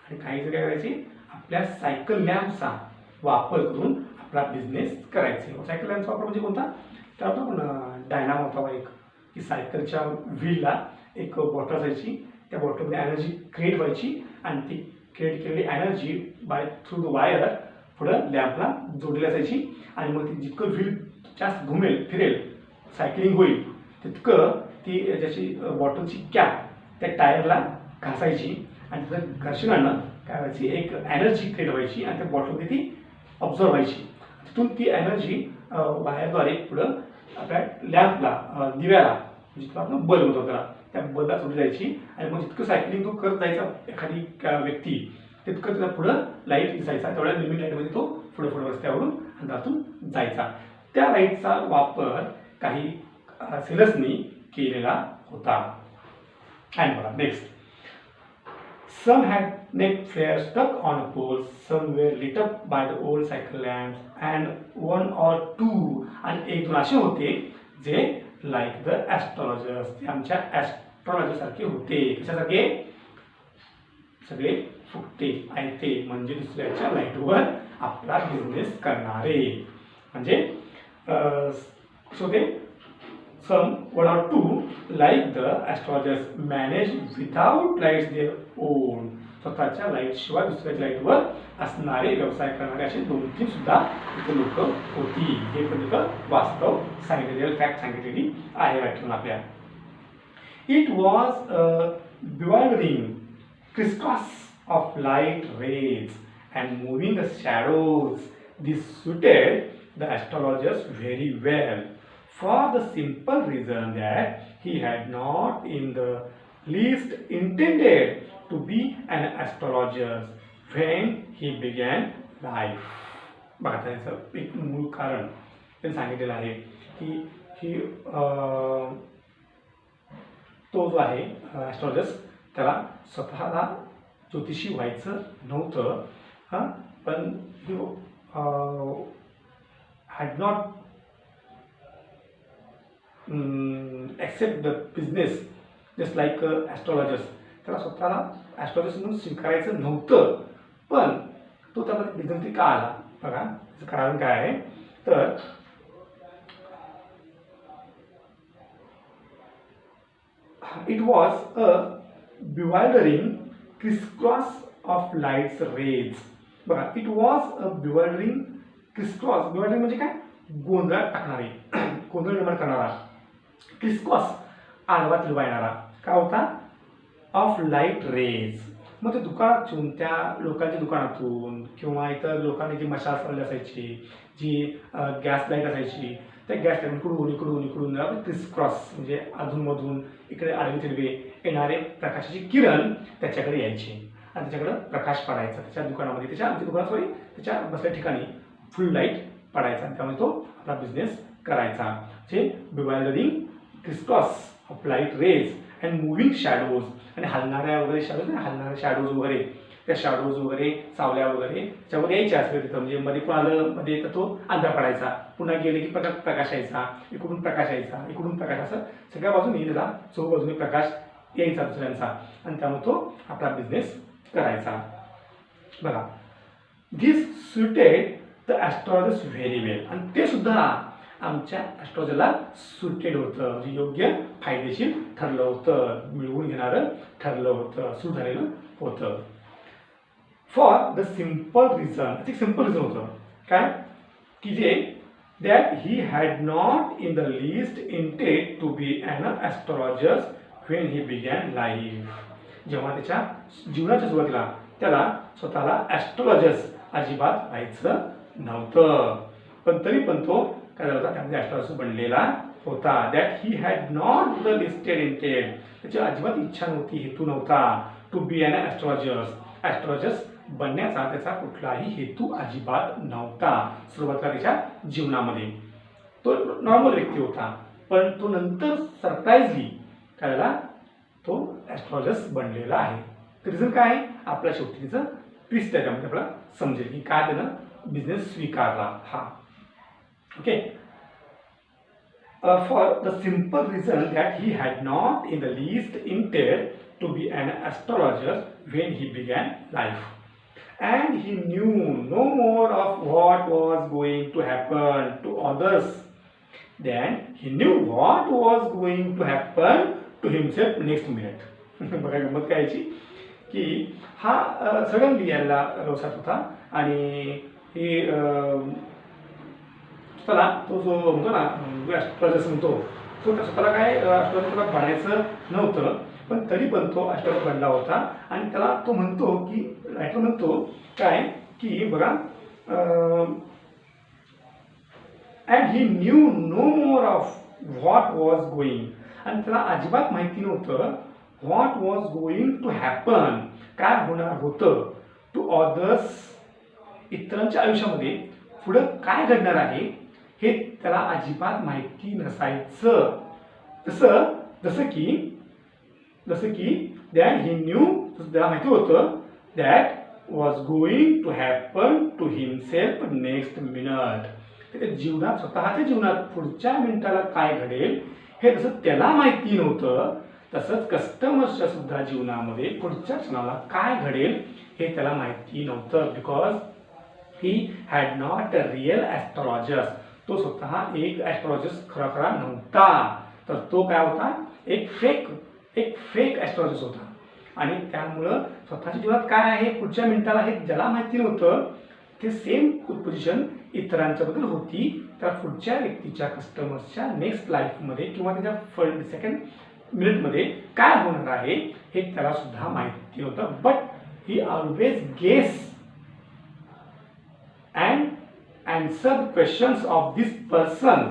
आणि काही जण काय करायचे, आपल्या सायकल लॅम्पचा वापर करून आपला बिझनेस करायचे. सायकल लॅम्पचा वापर म्हणजे कोणता, तर आपण डायनामो होता एक, की सायकलच्या व्हीलला एक बॉटल असायची, त्या बॉटलमध्ये एनर्जी क्रिएट व्हायची आणि ती क्रिएट केलेली energy by through the wire पुढं लॅम्पला जोडलेली असायची, आणि मग ती जितकं व्हील जास्त घुमेल फिरेल सायकलिंग होईल तितकं ती ज्याची बॉटलची कॅप त्या टायरला घासायची, आणि तिथं घर्षणानं काय व्हायची, एक एनर्जी क्रिएट व्हायची आणि त्या बॉटलमध्ये ती ऑब्झर्व व्हायची. तिथून ती एनर्जी वायरद्वारे पुढं आपल्या लॅम्पला, दिव्याला, जिथं आपण बल्ब होतो त्याला, त्या बल्बला सोडली जायची, आणि मग जितकं सायकलिंग तो करत जायचा एखादी व्यक्ती तितकं त्याला पुढं लाईट दिसायचा, तेवढ्या लिमिट लाईटमध्ये तो पुढं रस्त्यावरून अंधारातून जायचा. त्या लाईटचा वापर काही सेलर्सनी केलेला होता. आणि बघा next, some had neck flares stuck on a pole, some were lit up by the old cycle lamps, and 1 or 2 आणि 1-2 असे होते जे लाईक द ॲस्ट्रॉलॉजर्स, ते आमच्या ॲस्ट्रॉलॉजर सारखे होते. कशासारखे, सगळे फुकटे आयते, म्हणजे दुसऱ्याच्या लाईटवर आपला बिझनेस करणारे, म्हणजे so they some 1 or 2 like the astrologers manage without lights their own, स्वतःच्या लाईट शिवाय दुसऱ्याच्या लाईटवर असणारे व्यवसाय करणारे असे 2-3 सुद्धा इथे लोक होती. हे पण इथं वास्तव सांगितलेली फॅक्ट सांगितलेली आहे वाटून आपल्या. It was bewildering crisscross of light rays and moving shadows. This suited the astrologers very well, for the simple reason that he had not in the least intended to be an astrologer when he began life. बघा त्याचं एक मूळ कारण त्यांनी सांगितलेलं आहे की तो जो आहे ॲस्ट्रॉलॉजर्स, त्याला स्वतःला ज्योतिषी व्हायचं नव्हतं, हां, पण had not accept the business just like astrologers, त्याला स्वतःला ॲस्ट्रॉलॉजर्स म्हणून स्वीकारायचं नव्हतं, पण तो त्याला बिझनेस का आला. बघा त्याचं कारण काय आहे, तर it was a bewildering crisscross of lights rays. बघा, it was a bewildering crisscross, bewildering म्हणजे काय, गोंधळ टाकणारी, गोंधळ निर्माण करणारा, क्रिसक्रॉस आडवा तिरवा येणारा काय होता, ऑफ लाईट रेज. मग ते दुकानातून, त्या लोकांच्या दुकानातून किंवा इतर लोकांनी जी मशाल चालवली असायची, जी गॅस लाईट असायची, त्या गॅस लाईट इकडून क्रिसक्रॉस म्हणजे अधूनमधून इकडे आडवे तिरवे येणारे प्रकाशाची किरण त्याच्याकडे यायची आणि त्याच्याकडे प्रकाश पडायचा त्याच्या दुकानामध्ये, त्याच्या दुकानात त्याच्या बसल्या ठिकाणी फुल लाईट पडायचा आणि त्यामुळे तो आपला बिझनेस करायचा. जे bewildering crisscross of light rays and moving shadows, आणि हलणाऱ्या वगैरे शॅडोज वगैरे, त्या शॅडोज वगैरे, सावल्या वगैरे त्याच्यावर यायच्या असले तिथं, म्हणजे मध्ये कोण आलं मध्ये तर तो अंधार पडायचा, पुन्हा गेले की प्रकाश यायचा, इकडून प्रकाश यायचा, इकडून प्रकाश, असं सगळ्या बाजूने त्याला चौक बाजूने प्रकाश यायचा दुसऱ्यांचा, आणि त्यामुळे तो आपला बिझनेस करायचा. बघा, दिस सुटेड द ॲस्ट्रॉलॉजर्स व्हेरी वेल, आणि ते सुद्धा आमच्या ॲस्ट्रॉलॉजरला सुटेड होतं, म्हणजे योग्य फायदेशीर ठरलं होतं, मिळवून घेणारं ठरलं होतं, सुरू झालेलं होतं. फॉर द सिम्पल रिझन, एक सिम्पल रिझन होतं काय, की जे that he had not in the list intended to be an astrologers when he began life. जेव्हा त्याच्या जीवनाच्या सुरुवातीला त्याला स्वतःला ॲस्ट्रॉलॉजर्स अजिबात व्हायचं नव्हतं, पण तरी पण तो काय झाला होता, त्यामध्ये ॲस्ट्रॉलॉजर बनलेला होता. That he had not the listed intent, त्याची अजिबात इच्छा नव्हती, हेतू नव्हता टू बी ॲन ॲस्ट्रॉलॉजर्स बनण्याचा त्याचा कुठलाही हेतू अजिबात नव्हता. सुरुवातीला त्याच्या जीवनामध्ये तो नॉर्मल व्यक्ती होता, पण तो नंतर सरप्राईजली काय झाला, तो ॲस्ट्रॉलॉजर्स बनलेला आहे. रिझन काय आहे, आपल्या शेवटी तिचं ट्विस्ट आहे, त्यामध्ये आपल्याला समजेल की काय त्यानं बिझनेस स्वीकारला हा. Okay, for the simple reason that he had not in the least intent to be an astrologer when he began life. And he knew no more of what was going to happen to others than he knew what was going to happen to himself next minute. बघा गंमत काय याची की हा suddenly यायला व्यवसायात होता आणि हे स्वतःला तो जो म्हणतो ना ॲस्ट्रॉलॉजर म्हणतो, तो स्वतःला काय ॲस्ट्रॉलॉजर बनायचं नव्हतं, पण तरी पण तो ॲस्ट्रॉलॉजर बनला होता. आणि त्याला तो म्हणतो की रायटर म्हणतो काय की बघा, and he knew no more of what was going, आणि त्याला अजिबात माहिती नव्हतं what was going to happen, काय होणार होतं, टू अदर्स, इतरांच्या आयुष्यामध्ये पुढं काय घडणार आहे हे त्याला अजिबात माहिती नसायचं. जसं की दॅट ही न्यू, त्याला माहिती होतं that was going to happen to himself next minute, त्याच्या जीवनात स्वतःच्या जीवनात पुढच्या मिनिटाला काय घडेल हे जसं त्याला माहिती नव्हतं, तसंच कस्टमर्सच्या सुद्धा जीवनामध्ये पुढच्या क्षणाला काय घडेल हे त्याला माहिती नव्हतं. Because he had not a real astrologers, तो स्वतः एक ॲस्ट्रॉलॉजर्स खरा नव्हता, तर तो काय होता, एक फेक ॲस्ट्रॉलॉजर्स होता. आणि त्यामुळं स्वतःच्या जीवनात काय आहे पुढच्या मिनिटाला हे ज्याला माहिती नव्हतं, ते सेम पोझिशन इतरांच्याबद्दल होती, तर पुढच्या व्यक्तीच्या कस्टमर्सच्या नेक्स्ट लाईफमध्ये किंवा त्याच्या सेकंड मिनिटमध्ये काय होणार आहे हे त्याला सुद्धा माहिती नव्हतं. But he always guess and answer questions of this person,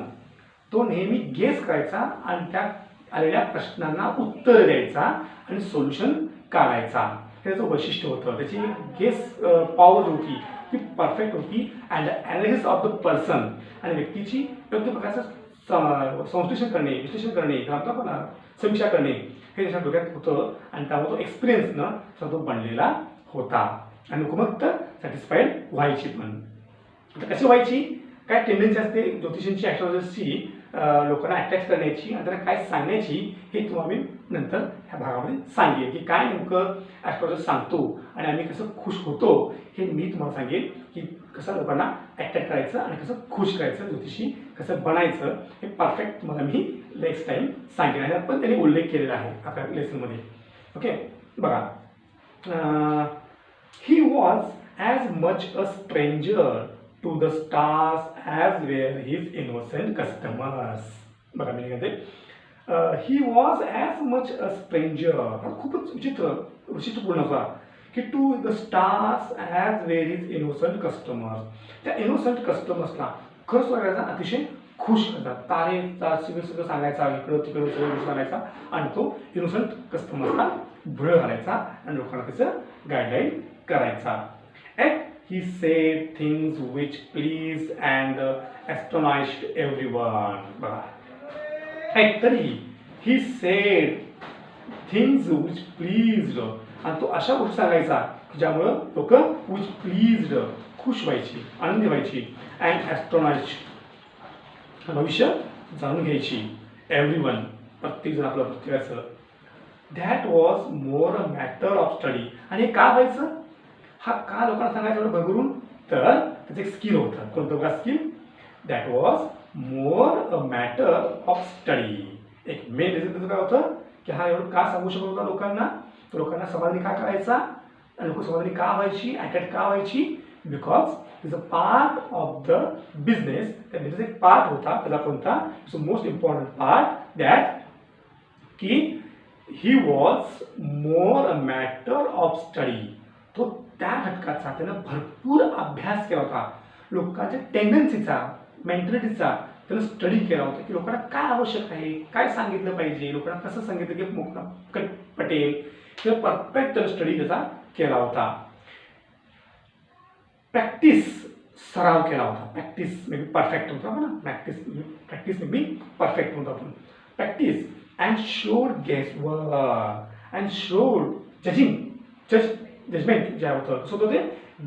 तो नेहमी गेस करायचा आणि त्या आलेल्या प्रश्नांना उत्तर द्यायचा आणि सोल्युशन काढायचा, हे त्याचं वैशिष्ट्य होतं. त्याची गेस पॉवर होती ती परफेक्ट होती. And analysis of the person, आणि व्यक्तीची योग्य प्रकारचं संश्लेषण करणे, विश्लेषण करणे, समीक्षा करणे हे त्याच्या डोक्यात होतं. आणि त्यामुळे तो एक्सपिरियन्सनं तो बनलेला होता. आणि मग तर सॅटिस्फाईड व्हायची. पण आता कशी व्हायची, काय टेंडन्सी असते ज्योतिषांची, ॲस्ट्रॉलॉजर्सची, लोकांना अट्रॅक्ट करण्याची आणि त्यांना काय सांगण्याची, हे तुम्हाला मी नंतर ह्या भागामध्ये सांगेन की काय नेमकं ॲस्ट्रॉलॉजर सांगतो आणि आम्ही कसं खुश होतो हे मी तुम्हाला सांगेन की कसं लोकांना अट्रॅक्ट करायचं आणि कसं खुश करायचं, ज्योतिषी कसं बनायचं हे परफेक्ट तुम्हाला मी नेक्स्ट टाईम सांगेन. आणि पण त्यांनी उल्लेख केलेला आहे आपल्या लेसनमध्ये. ओके, बघा, he was as much a stranger to the stars as were his innocent customers. बघा मी म्हणते, he was as much a stranger, खूपच विचित्रपूर्ण होता की to the stars as were his innocent customers. त्या इनोसंट कस्टमर्सला खरंच लागायचा, अतिशय खुश करतात, तारेचा सगळं सांगायचा, इकडं तिकडं सगळं सांगायचा आणि तो इनोसंट कस्टमर्सला भुळ घालायचा आणि लोकांना त्याचं गाईडलाईन करायचा. He said things which pleased and astonished everyone. Actually, he said things which pleased, आणि तो अशा गोष्टी सांगायचा ज्यामुळं लोक which pleased, खुश व्हायची, आनंदी व्हायची, and astonished, भविष्य जाणून घ्यायची, everyone, प्रत्येकजण आपलं प्रत्येकाचं. That was more a matter of study. आणि हे का व्हायचं, हा का लोकांना सांगायचं एवढं भरभरून, तर त्याचं एक स्किल होतं. कोणतं बघा skill, that was more a matter of study. एक मेन रिझन त्याचं काय होतं की हा एवढं का सांगू शकत होता लोकांना, तर लोकांना समाधानी का करायचा आणि लोक समाधानी का व्हायची, अट्रॅक्ट का व्हायची, because is a part of the business. त्या बिझनेस एक पार्ट होता, त्याला कोणता, it's a most important part, that की he was more a matter of study. तो त्या घटकाचा त्यानं भरपूर अभ्यास केला होता. लोकांच्या टेंडन्सीचा, मेंटॅलिटीचा त्यानं स्टडी केला होता की लोकांना काय आवश्यक आहे, काय सांगितलं पाहिजे, लोकांना कसं सांगितलं की पटेल. तर परफेक्ट त्यानं स्टडी त्याचा केला होता. प्रॅक्टिस, सराव केला होता. प्रॅक्टिस मे बी परफेक्ट होता ना, प्रॅक्टिस मे बी परफेक्ट होता. आपण practice and shrewd guesswork and shrewd judgement जे होतं कसं होतं ते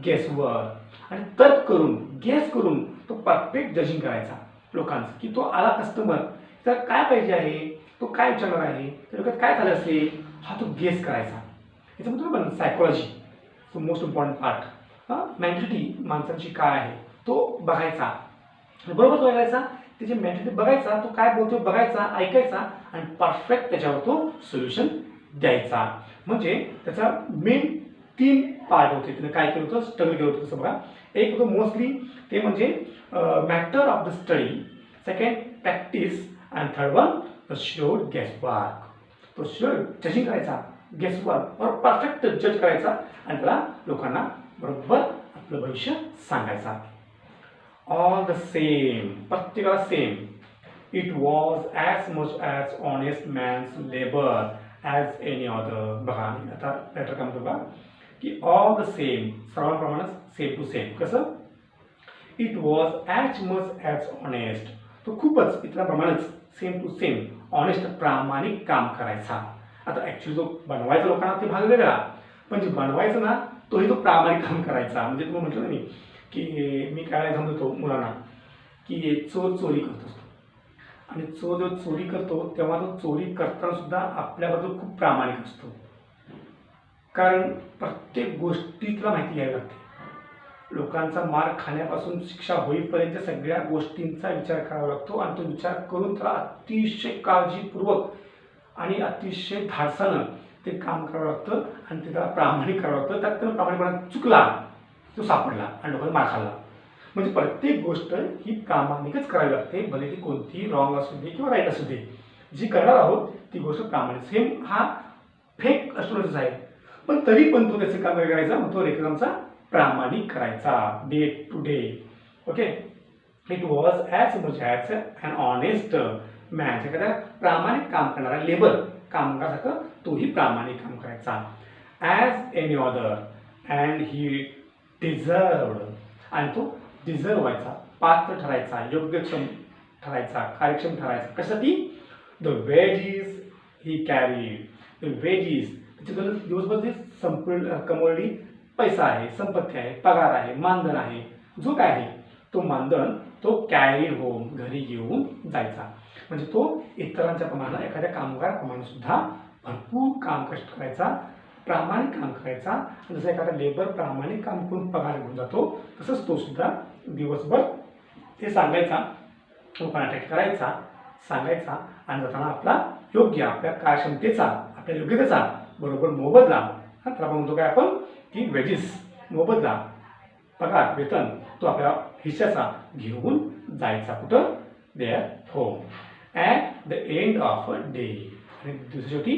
गेसवर्क. आणि तर्क करून, गेस करून तो परफेक्ट जजिंग करायचा लोकांचं की तो आला कस्टमर तर काय पाहिजे आहे, तो काय विचारणार आहे, त्या लोकात काय झालं असेल, हा तो गेस करायचा. याच्यामध्ये पण psychology most important part. Mentality माणसांची काय आहे तो बघायचा, बरोबर तो बघायचा, त्याची मेंटॅलिटी बघायचा, तो काय बोलतो बघायचा, ऐकायचा आणि परफेक्ट त्याच्यावर तो सोल्युशन द्यायचा. म्हणजे त्याचा मेन 3 पार्ट होते. त्याने काय केलं होतं, स्ट्रगल केलं होतं. कसं बघा, एक होतं मोस्टली ते म्हणजे matter of the study, second practice आणि थर्ड वन द शोड गेसवर्क. तो शोड जजिंग करायचा, गेसवर्क परफेक्ट जज करायचा आणि त्याला लोकांना बरोबर आपलं भविष्य सांगायचा. ऑल द सेम, प्रत्येकाला same. It was as much as honest man's labour as any other. बघा आता लेटर काय म्हणतो बघा की ऑल द सेम, सर्वांप्रमाणे सेम टू सेम. कसं, it was as much as honest. तो खूपच इतरांप्रमाणेच सेम टू सेम ऑनेस्ट, प्रामाणिक काम करायचा. आता ॲक्च्युली जो बनवायचा लोकांना ते भाग वेगळा, पण जे बनवायचं ना तोही तो प्रामाणिक काम करायचा. म्हणजे तुम्ही म्हटलं ना मी की मी काय समजतो मुलांना की चोर चोरी करत असतो आणि चोर जो चोरी करतो तेव्हा तो चोरी करताना सुद्धा आपल्याबद्दल खूप प्रामाणिक असतो. कारण प्रत्येक गोष्टीतला माहिती घ्यावी लागते. लोकांचा मार खाण्यापासून शिक्षा होईपर्यंत सगळ्या गोष्टींचा विचार करावा लागतो आणि तो विचार करून त्याला अतिशय काळजीपूर्वक आणि अतिशय धाडसानं ते काम करावं लागतं आणि ते त्याला प्रामाणिक करावं लागतं. त्यात त्यानं प्रामाणिकपणा चुकला, तो सापडला आणि लोकांना मार खाल्ला. म्हणजे प्रत्येक गोष्ट ही प्रामाणिकच करावी लागते, भले ती कोणतीही रॉंग असू दे किंवा राईट असू दे. जी करणार आहोत ती गोष्ट प्रामाणिक. सेम हा फेक ॲस्ट्रॉलॉजर्स आहे, पण तरी पण तो त्याचं काम करायचा, मग तो रेखनांचा प्रामाणिक करायचा day to day. Okay, it was as much as an honest man. एखाद्या प्रामाणिक काम करणारा लेबर कामगारासारखं तोही प्रामाणिक काम करायचा. As any other and he deserved. आणि तो डिझर्व व्हायचा, पात्र ठरायचा, योग्यक्षम ठरायचा, कार्यक्षम ठरायचा. कशासाठी, the wages he carried. The wages त्याच्याकडे दिवसभर ते कमवलेली पैसा आहे, संपत्ती आहे, पगार आहे, मानधन आहे, जो काय आहे तो मानधन तो कॅरीड होम, घरी घेऊन जायचा. म्हणजे तो इतरांच्या प्रमाणात, एखाद्या कामगाराप्रमाणे सुद्धा भरपूर काम कष्ट करायचा, प्रामाणिक काम करायचा. जसं एखादा लेबर प्रामाणिक काम करून पगार घेऊन जातो तसंच तो सुद्धा दिवसभर ते सांगायचा, लोकांना अटॅक करायचा, सांगायचा आणि जाताना आपला योग्य, आपल्या कार्यक्षमतेचा, आपल्या योग्यतेचा बरोबर मोबदला, त्याला आपण म्हणतो काय आपण की वेजेस, मोबदला, पगार, वेतन, तो आपल्या हिश्श्याचा घेऊन जायचा. कुठं, their home. At the end of a day. आणि दिवसा शेवटी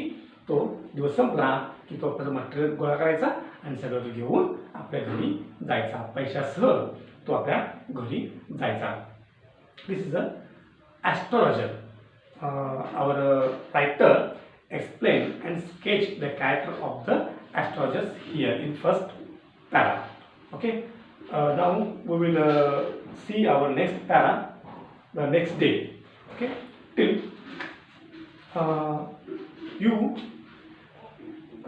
तो दिवस संपला की तो आपलं मटेरियल गोळा करायचा आणि सगळं तो घेऊन आपल्या घरी जायचा. पैशासह तो आपल्या घरी जायचा. This is a astrologer. our writer explain and sketch the character of the astrologers here in first para. Okay, now we will see our next para, the next day. Okay, till you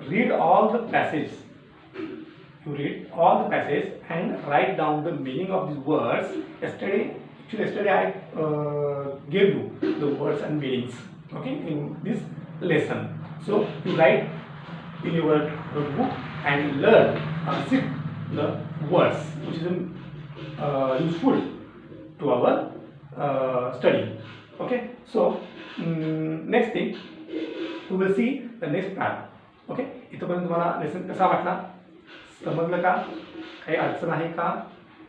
read all the passages, and write down the meaning of these words. Yesterday I gave you the words and meanings, okay, in this lesson. So you write in your notebook and learn sit the words, which is useful to our study. Okay, so next thing we will see the next part. Okay, इथपर्यंत तुम्हाला lesson कसा वाटला, समजलं का, काही अडचण आहे का,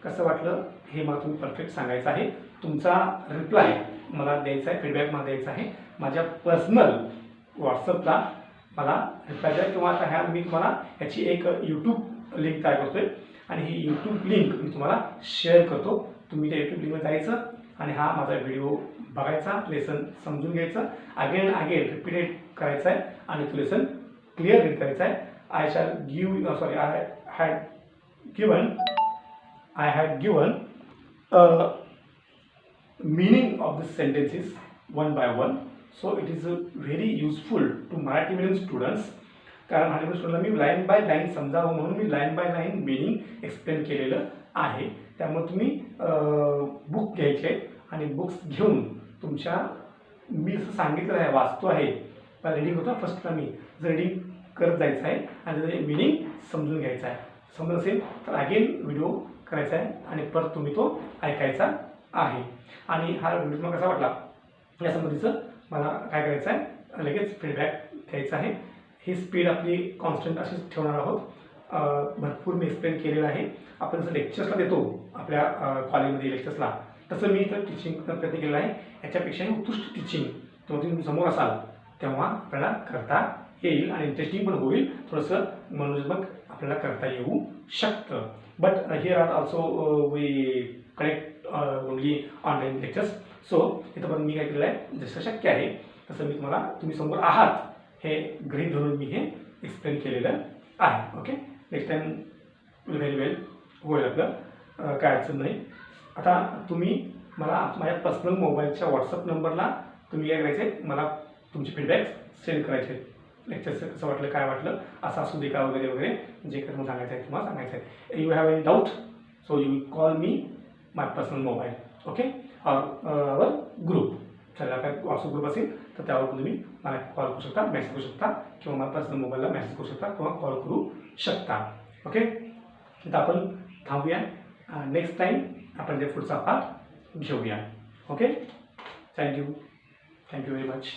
कसं वाटलं हे मला तुम्ही परफेक्ट सांगायचं आहे. तुमचा रिप्लाय मला द्यायचा आहे, फीडबॅक मला द्यायचा आहे माझ्या पर्सनल व्हॉट्सअपला मला रिप्लाय द्या किंवा आता ह्या मी तुम्हाला ह्याची एक यूट्यूब लिंक तयार करतोय आणि ही यूट्यूब लिंक मी तुम्हाला शेअर करतो. तुम्ही त्या यूट्यूब लिंकवर जायचं आणि हा माझा व्हिडिओ बघायचा, लेसन समजून घ्यायचं, अगेन अगेन रिपीटेड करायचं आहे आणि तो लेसन क्लिअर रीड करायचा आहे. I had given meaning of the sentences one by one, so it is very useful to Marathi medium students. कारण मराठी मीडियम स्टुडंटला मी लाईन बाय लाईन समजावं म्हणून मी line by line meaning explain केलेलं आहे. त्यामुळे तुम्ही बुक घ्यायचे आणि बुक्स घेऊन तुमच्या मी जसं सांगितलं आहे वाचतो आहे रीडिंग होतं फर्स्टला मी रीडिंग करत जायचं आहे आणि त्याचं मिनिंग समजून घ्यायचं आहे. समजत असेल तर अगेन व्हिडिओ करायचा आहे आणि परत तुम्ही तो ऐकायचा आहे. आणि हा व्हिडिओ तुम्हाला कसा वाटला या संबंधीचं मला काय करायचं आहे लगेच फीडबॅक द्यायचा आहे. ही स्पीड आपली कॉन्स्टंट अशीच ठेवणार आहोत. भरपूर मी एक्सप्लेन केलेलं आहे. आपण जसं लेक्चर्सला देतो आपल्या कॉलेजमध्ये लेक्चर्सला तसं मी इथं टीचिंग प्रयत्न केलेला आहे. याच्यापेक्षाही उत्कृष्ट टीचिंग तेव्हा तुम्ही समोर असाल तेव्हा आपल्याला करता येईल आणि इंटरेस्टिंग पण होईल. थोडंसं मनोरंजक आपल्याला करता येऊ शकतं. But here are also we connect only online lectures. So इथं पण मी काय केलेलं आहे जसं शक्य आहे तसं मी तुम्ही समोर आहात हे गृहीत धरून मी हे एक्सप्लेन केलेलं आहे. ओके, नेक्स्ट टाईम व्हेरी वेल होईल आपलं, काय अडचण नाही. आता तुम्ही मला माझ्या पर्सनल मोबाईलच्या व्हॉट्सअप नंबरला तुम्ही काय करायचं आहे मला तुमचे फीडबॅक सेंड करायचे. लेक्चरचं कसं वाटलं, काय वाटलं, असं असू दे का वगैरे वगैरे जे काही तुम्हाला सांगायचं आहे तुम्हाला सांगायचं आहे. You have any doubt so you call me my personal mobile. Okay, our group चला काय व्हॉट्सअप ग्रुप असेल तर त्यावर तुम्ही मला कॉल करू शकता, मेसेज करू शकता किंवा मला पर्सनल मोबाईलला मेसेज करू शकता किंवा कॉल करू शकता. ओके, तर आपण थांबूया. नेक्स्ट टाईम आपण ते पुढचा पार्ट घेऊया. Okay, thank you very much.